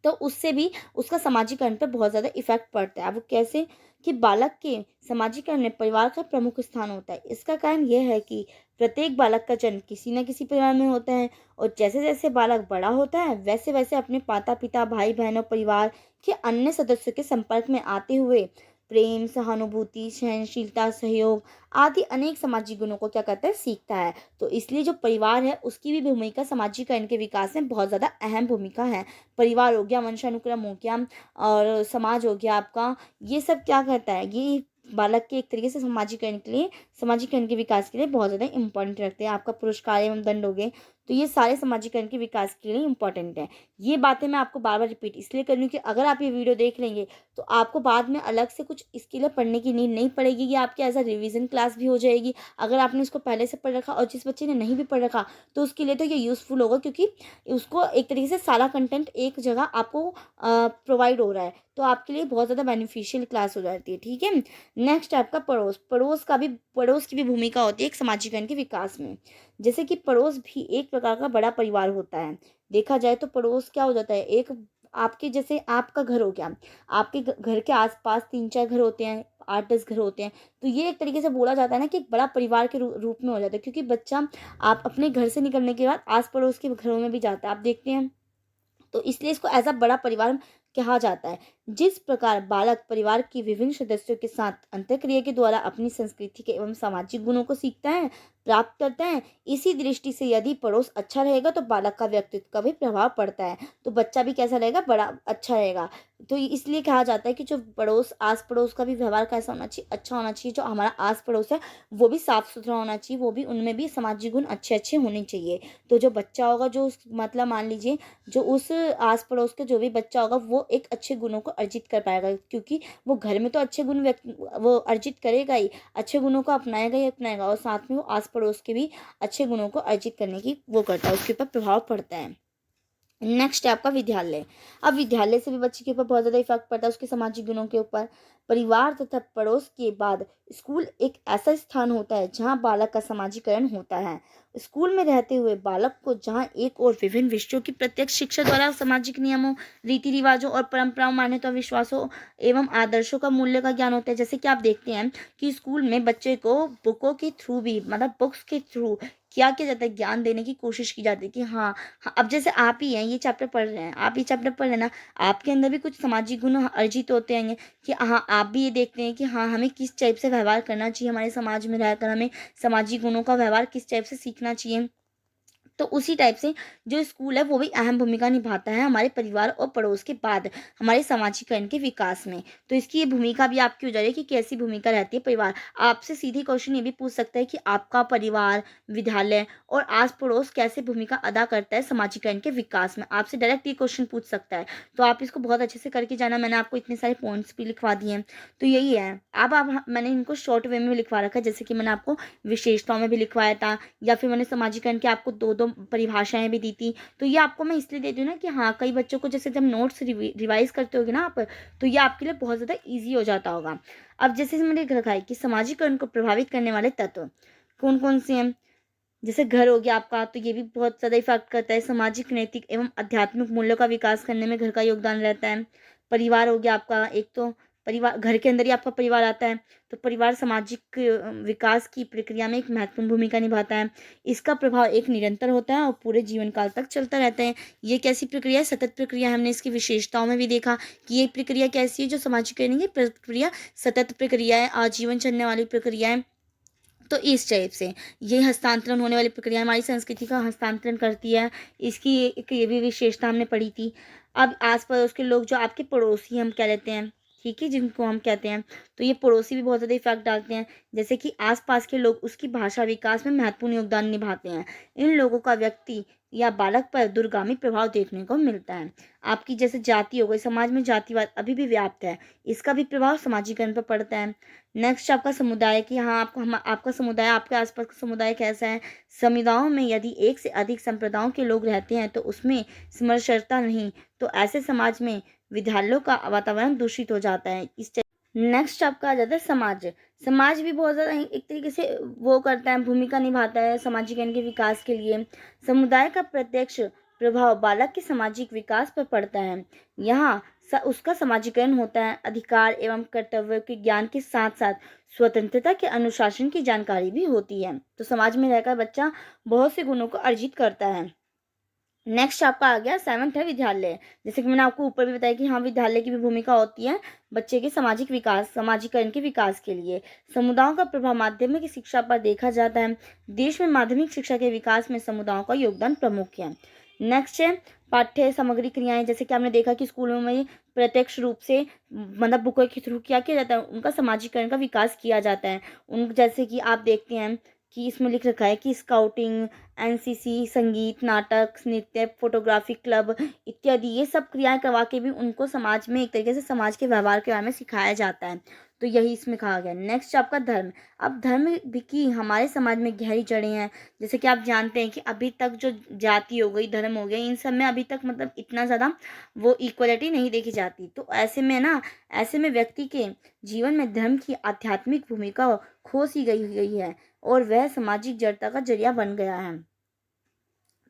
तो उससे भी उसका सामाजिकरण पर बहुत ज़्यादा इफेक्ट पड़ता है। अब वो कैसे, कि बालक के सामाजिकरण में परिवार का प्रमुख स्थान होता है। इसका कारण यह है कि प्रत्येक बालक का जन्म किसी न किसी परिवार में होता है, और जैसे जैसे बालक बड़ा होता है वैसे वैसे अपने माता पिता, भाई बहन और परिवार के अन्य सदस्यों के संपर्क में आते हुए प्रेम, सहानुभूति, सहनशीलता, सहयोग आदि अनेक सामाजिक गुणों को क्या करता है, सीखता है। तो इसलिए जो परिवार है उसकी भी भूमिका सामाजिकरण के विकास में बहुत ज़्यादा अहम भूमिका है। परिवार हो गया, वंशानुक्रम हो गया, और समाज हो गया आपका, ये सब क्या करता है, ये बालक के एक तरीके से सामाजिकरण के विकास के लिए बहुत ज़्यादा इंपॉर्टेंट रखते हैं। आपका पुरस्कार एवं दंड हो गए, तो ये सारे सामाजिकरण के विकास के लिए इंपॉर्टेंट है। ये बातें मैं आपको बार बार रिपीट इसलिए कर रही हूँ कि अगर आप ये वीडियो देख लेंगे तो आपको बाद में अलग से कुछ इसके लिए पढ़ने की नीड नहीं पड़ेगी। ये आपके एज अ रिवीजन क्लास भी हो जाएगी। अगर आपने इसको पहले से पढ़ रखा, और जिस बच्चे ने नहीं भी पढ़ रखा, तो उसके लिए तो ये यूज़फुल होगा, क्योंकि उसको एक तरीके से सारा कंटेंट एक जगह आपको प्रोवाइड हो रहा है, तो आपके लिए बहुत ज़्यादा बेनिफिशियल क्लास हो जाती है। ठीक है। नेक्स्ट आपका पड़ोस। पड़ोस की भी भूमिका होती है एक सामाजिकरण के विकास में। जैसे कि पड़ोस भी एक प्रकार का बड़ा परिवार होता है। देखा जाए तो पड़ोस क्या हो जाता है, एक आपके जैसे आपका घर हो गया, आपके घर के आसपास 3-4 घर होते हैं, 8-10 घर होते हैं, तो ये एक तरीके से बोला जाता है ना कि एक बड़ा परिवार के रूप में हो जाता है, क्योंकि बच्चा आप अपने घर से निकलने के बाद आस पड़ोस के घरों में भी जाता है, आप देखते हैं। तो इसलिए इसको एज अ बड़ा परिवार कहा जाता है। जिस प्रकार बालक परिवार के विभिन्न सदस्यों के साथ अंतःक्रिया के द्वारा अपनी संस्कृति के एवं सामाजिक गुणों को सीखता है, प्राप्त करता है, इसी दृष्टि से यदि पड़ोस अच्छा रहेगा तो बालक का व्यक्तित्व का भी प्रभाव पड़ता है। तो बच्चा भी कैसा रहेगा, बड़ा अच्छा रहेगा। तो इसलिए कहा जाता है कि जो पड़ोस, आस पड़ोस का भी व्यवहार कैसा होना चाहिए, अच्छा होना चाहिए। जो हमारा आस पड़ोस है वो भी साफ सुथरा होना चाहिए, वो भी, उनमें भी सामाजिक गुण अच्छे अच्छे होने चाहिए। तो जो बच्चा होगा, जो मतलब मान लीजिए जो उस आस पड़ोस के जो भी बच्चा होगा वो एक अच्छे गुणों को अर्जित कर पाएगा, क्योंकि वो घर में तो अच्छे गुण वो अर्जित करेगा ही, अच्छे गुणों को अपनाएगा ही अपनाएगा, और साथ में वो आस पड़ोस के भी अच्छे गुणों को अर्जित करने की वो करता है, उसके ऊपर प्रभाव पड़ता है। नेक्स्ट है आपका विद्यालय। अब विद्यालय से भी बच्चे के ऊपर बहुत ज़्यादा इफेक्ट पड़ता है, उसके सामाजिक गुणों के ऊपर। परिवार तथा पड़ोस के बाद स्कूल एक ऐसा स्थान होता है जहाँ बालक का सामाजिकरण होता है। स्कूल में रहते हुए बालक को जहाँ एक और विभिन्न विषयों की प्रत्यक्ष शिक्षा द्वारा सामाजिक नियमों, रीति रिवाजों और परंपराओं, मान्यता, विश्वासों एवं आदर्शों का मूल्य का ज्ञान होता है। जैसे कि आप देखते हैं कि स्कूल में बच्चे को बुकों के थ्रू भी, मतलब बुक्स के थ्रू क्या किया जाता है, ज्ञान देने की कोशिश की जाती है कि हाँ, हाँ, अब जैसे आप ही हैं, ये चैप्टर पढ़ रहे हैं, आप ये चैप्टर पढ़ लेना, आपके अंदर भी कुछ सामाजिक गुण अर्जित होते हैं कि हाँ, आप भी ये देखते हैं कि हाँ, हमें किस टाइप से व्यवहार करना चाहिए, हमारे समाज में रहकर हमें सामाजिक गुणों का व्यवहार किस टाइप से सीखना चाहिए। तो उसी टाइप से जो स्कूल है वो भी अहम भूमिका निभाता है हमारे परिवार और पड़ोस के बाद हमारे सामाजिकरण के विकास में। तो इसकी ये भूमिका भी आपकी हो जा रही है कि कैसी भूमिका रहती है परिवार। आपसे सीधी क्वेश्चन ये भी पूछ सकता है कि आपका परिवार, विद्यालय और आस पड़ोस कैसे भूमिका अदा करता है सामाजिकरण के विकास में। आपसे डायरेक्ट ये क्वेश्चन पूछ सकता है, तो आप इसको बहुत अच्छे से करके जाना। मैंने आपको इतने सारे पॉइंट्स भी लिखवा दिए हैं, तो यही है। अब आप मैंने इनको शॉर्ट वे में भी लिखवा रखा है, जैसे कि मैंने आपको विशेषताओं में भी लिखवाया था, या फिर मैंने सामाजिकरण के आपको दो दो परिभाषाएं भी दी थी। तो ये आपको मैं इसलिए देती हूँ ना कि हाँ, कई बच्चों को जैसे जब नोट्स रिवाइज करते होगे ना आप, तो ये आपके लिए बहुत ज़्यादा ईजी हो जाता होगा। अब जैसे मैंने लिख रखा है कि सामाजिकरण को प्रभावित करने वाले तत्व कौन कौन से हैं। जैसे घर हो गया आपका, तो ये भी बहुत ज़्यादा इफेक्ट करता है। सामाजिक, नैतिक एवं आध्यात्मिक मूल्यों का विकास करने में घर का योगदान रहता है। परिवार हो गया आपका, एक तो परिवार, घर के अंदर ही आपका परिवार आता है, तो परिवार सामाजिक विकास की प्रक्रिया में एक महत्वपूर्ण भूमिका निभाता है। इसका प्रभाव एक निरंतर होता है और पूरे जीवन काल तक चलता रहता है। ये कैसी प्रक्रिया है, सतत प्रक्रिया है। हमने इसकी विशेषताओं में भी देखा कि ये प्रक्रिया कैसी है, जो सामाजिकरण की प्रक्रिया सतत प्रक्रिया है, आजीवन चलने वाली प्रक्रिया है। तो इस टाइप से ये हस्तांतरण होने वाली प्रक्रिया हमारी संस्कृति का हस्तांतरण करती है। इसकी एक ये भी विशेषता हमने पढ़ी थी। अब आस पड़ोस के लोग जो आपके पड़ोसी हम कह लेते हैं, ठीक है, जिनको हम कहते हैं, तो ये पड़ोसी भी बहुत ज़्यादा इफेक्ट डालते हैं। जैसे कि आसपास के लोग उसकी भाषा विकास में महत्वपूर्ण योगदान निभाते हैं। इन लोगों का व्यक्ति या बालक पर दूरगामी प्रभाव देखने को मिलता है। आपकी जैसे जाति हो गई, समाज में जातिवाद अभी भी व्याप्त है, इसका भी प्रभाव समाजीकरण पर पड़ता है। नेक्स्ट आपका समुदाय कि हाँ, आपका समुदाय, आपके आसपास का समुदाय कैसा है। समुदायों में यदि एक से अधिक संप्रदायों के लोग रहते हैं तो उसमें समरसता नहीं, तो ऐसे समाज में विद्यालयों का वातावरण दूषित हो जाता है। नेक्स्ट आपका आ जाता है समाज। समाज भी बहुत ज़्यादा एक तरीके से वो करता है, भूमिका निभाता है सामाजिकरण के विकास के लिए। समुदाय का प्रत्यक्ष प्रभाव बालक के सामाजिक विकास पर पड़ता है। यहाँ उसका समाजीकरण होता है। अधिकार एवं कर्तव्य के ज्ञान के साथ साथ स्वतंत्रता के अनुशासन की जानकारी भी होती है। तो समाज में रहकर बच्चा बहुत से गुणों को अर्जित करता है। नेक्स्ट आपका आ गया 7th है विद्यालय। जैसे कि मैंने आपको ऊपर भी बताया कि हाँ, विद्यालय की भी भूमिका होती है बच्चे के सामाजिक विकास, समाजीकरण के विकास के लिए। समुदायों का प्रभाव माध्यमिक शिक्षा पर देखा जाता है। देश में माध्यमिक शिक्षा के विकास में समुदायों का योगदान प्रमुख है। नेक्स्ट है पाठ्य सामग्री क्रियाएं। जैसे कि आपने देखा कि स्कूलों में प्रत्यक्ष रूप से मतलब बुकों के थ्रू क्या किया जाता है, उनका समाजीकरण का विकास किया जाता है। उन जैसे कि आप देखते हैं कि इसमें लिख रखा है कि स्काउटिंग, एनसीसी, संगीत, नाटक, नृत्य, फोटोग्राफी क्लब इत्यादि ये सब क्रियाएं करवा के भी उनको समाज में एक तरीके से समाज के व्यवहार के बारे में सिखाया जाता है। तो यही इसमें कहा गया। नेक्स्ट आपका धर्म। अब धर्म भी की हमारे समाज में गहरी जड़ें हैं। जैसे कि आप जानते हैं कि अभी तक जो जाति हो गई, धर्म हो गया, इन सब में अभी तक मतलब इतना ज़्यादा वो इक्वलिटी नहीं देखी जाती। तो ऐसे में व्यक्ति के जीवन में धर्म की आध्यात्मिक भूमिका खो सी गई है और वह सामाजिक जड़ता का जरिया बन गया है।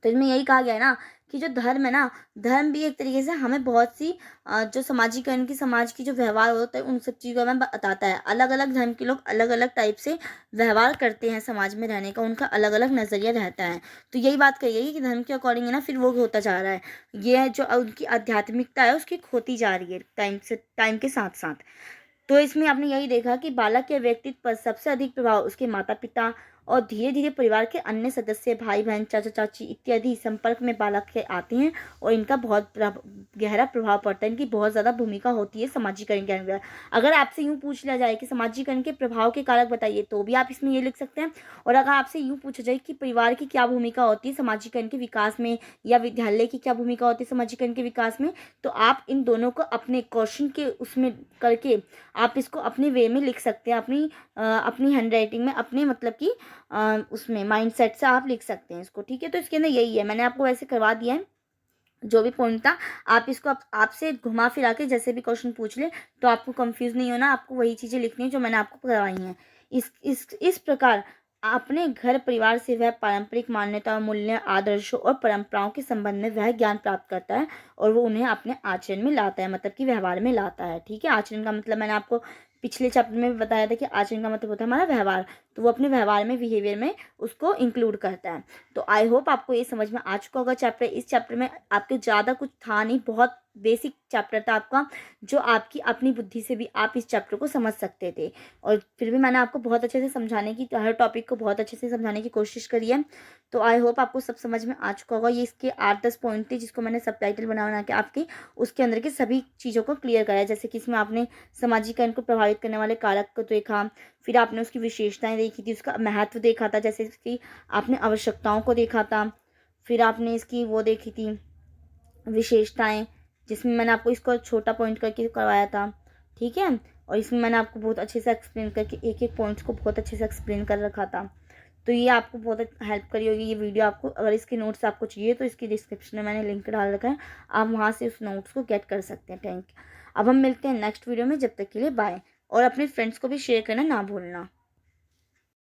तो इसमें यही कहा गया है ना कि जो धर्म है ना, धर्म भी एक तरीके से हमें बहुत सी जो सामाजिकरण की समाज की जो व्यवहार होता है उन सब चीज़ों में बताता है। अलग अलग धर्म के लोग अलग अलग टाइप से व्यवहार करते हैं, समाज में रहने का उनका अलग अलग नज़रिया रहता है। तो यही बात कही गई कि धर्म के अकॉर्डिंग है ना, फिर वो होता जा रहा है। ये जो उनकी आध्यात्मिकता है उसकी खोती जा रही है टाइम के साथ साथ। तो इसमें आपने यही देखा कि बालक के व्यक्तित्व पर सबसे अधिक प्रभाव उसके माता पिता और धीरे धीरे परिवार के अन्य सदस्य, भाई बहन, चाचा चाची इत्यादि संपर्क में बालक के आते हैं और इनका बहुत गहरा प्रभाव पड़ता है। इनकी बहुत ज़्यादा भूमिका होती है समाजीकरण के अंदर। अगर आपसे यूँ पूछ लिया जाए कि समाजीकरण के प्रभाव के कारक बताइए, तो भी आप इसमें ये लिख सकते हैं। और अगर आपसे यूँ पूछा जाए कि परिवार की क्या भूमिका होती है समाजीकरण के विकास में, या विद्यालय की क्या भूमिका होती है समाजीकरण के विकास में, तो आप इन दोनों को अपने क्वेश्चन के उसमें करके आप इसको अपने वे में लिख सकते हैं, अपनी हैंडराइटिंग में, अपने मतलब कि उसमें माइंडसेट से आप लिख सकते हैं इसको। ठीक है, तो इसके अंदर यही है, मैंने आपको वैसे करवा दिया है जो भी पॉइंट था। आप इसको आपसे घुमा फिरा के जैसे भी क्वेश्चन पूछ ले तो आपको कंफ्यूज नहीं होना, आपको वही चीज़ें लिखनी है जो मैंने आपको करवाई हैं। इस प्रकार अपने घर परिवार से वह पारंपरिक मान्यताओं, मूल्य, आदर्शों और परंपराओं के संबंध में वह ज्ञान प्राप्त करता है और वो उन्हें अपने आचरण में लाता है, मतलब कि व्यवहार में लाता है। ठीक है, आचरण का मतलब मैंने आपको पिछले चैप्टर में भी बताया था कि आचरण का मतलब होता है हमारा व्यवहार। तो वो अपने व्यवहार में, बिहेवियर में उसको इंक्लूड करता है। तो आई होप आपको ये समझ में आ चुका होगा चैप्टर। इस चैप्टर में आपके ज़्यादा कुछ था नहीं, बहुत बेसिक चैप्टर था आपका, जो आपकी अपनी बुद्धि से भी आप इस चैप्टर को समझ सकते थे। और फिर भी मैंने आपको बहुत अच्छे से समझाने की, हर टॉपिक को बहुत अच्छे से समझाने की कोशिश करी है। तो आई होप आपको सब समझ में आ चुका होगा। ये इसके 8-10 पॉइंट थे जिसको मैंने सबटाइटल बना के आपके उसके अंदर की सभी चीज़ों को क्लियर कराया। जैसे कि इसमें आपने सामाजिकरण को प्रभावित करने वाले कारक को देखा, फिर आपने उसकी विशेषताएं देखी थी, उसका महत्व देखा था, जैसे कि आपने आवश्यकताओं को देखा था, फिर आपने इसकी वो देखी थी विशेषताएं, जिसमें मैंने आपको इसको छोटा पॉइंट करके करवाया था। ठीक है, और इसमें मैंने आपको बहुत अच्छे से एक्सप्लेन करके एक एक पॉइंट्स को बहुत अच्छे से एक्सप्लेन कर रखा था। तो ये आपको बहुत हेल्प करी होगी ये वीडियो आपको। अगर इसके नोट्स आपको चाहिए तो इसकी डिस्क्रिप्शन में मैंने लिंक डाल रखा है, आप वहाँ से उस नोट्स को गेट कर सकते हैं। Thank you. अब हम मिलते हैं नेक्स्ट वीडियो में, जब तक के लिए बाय। और अपने फ्रेंड्स को भी शेयर करना ना भूलना।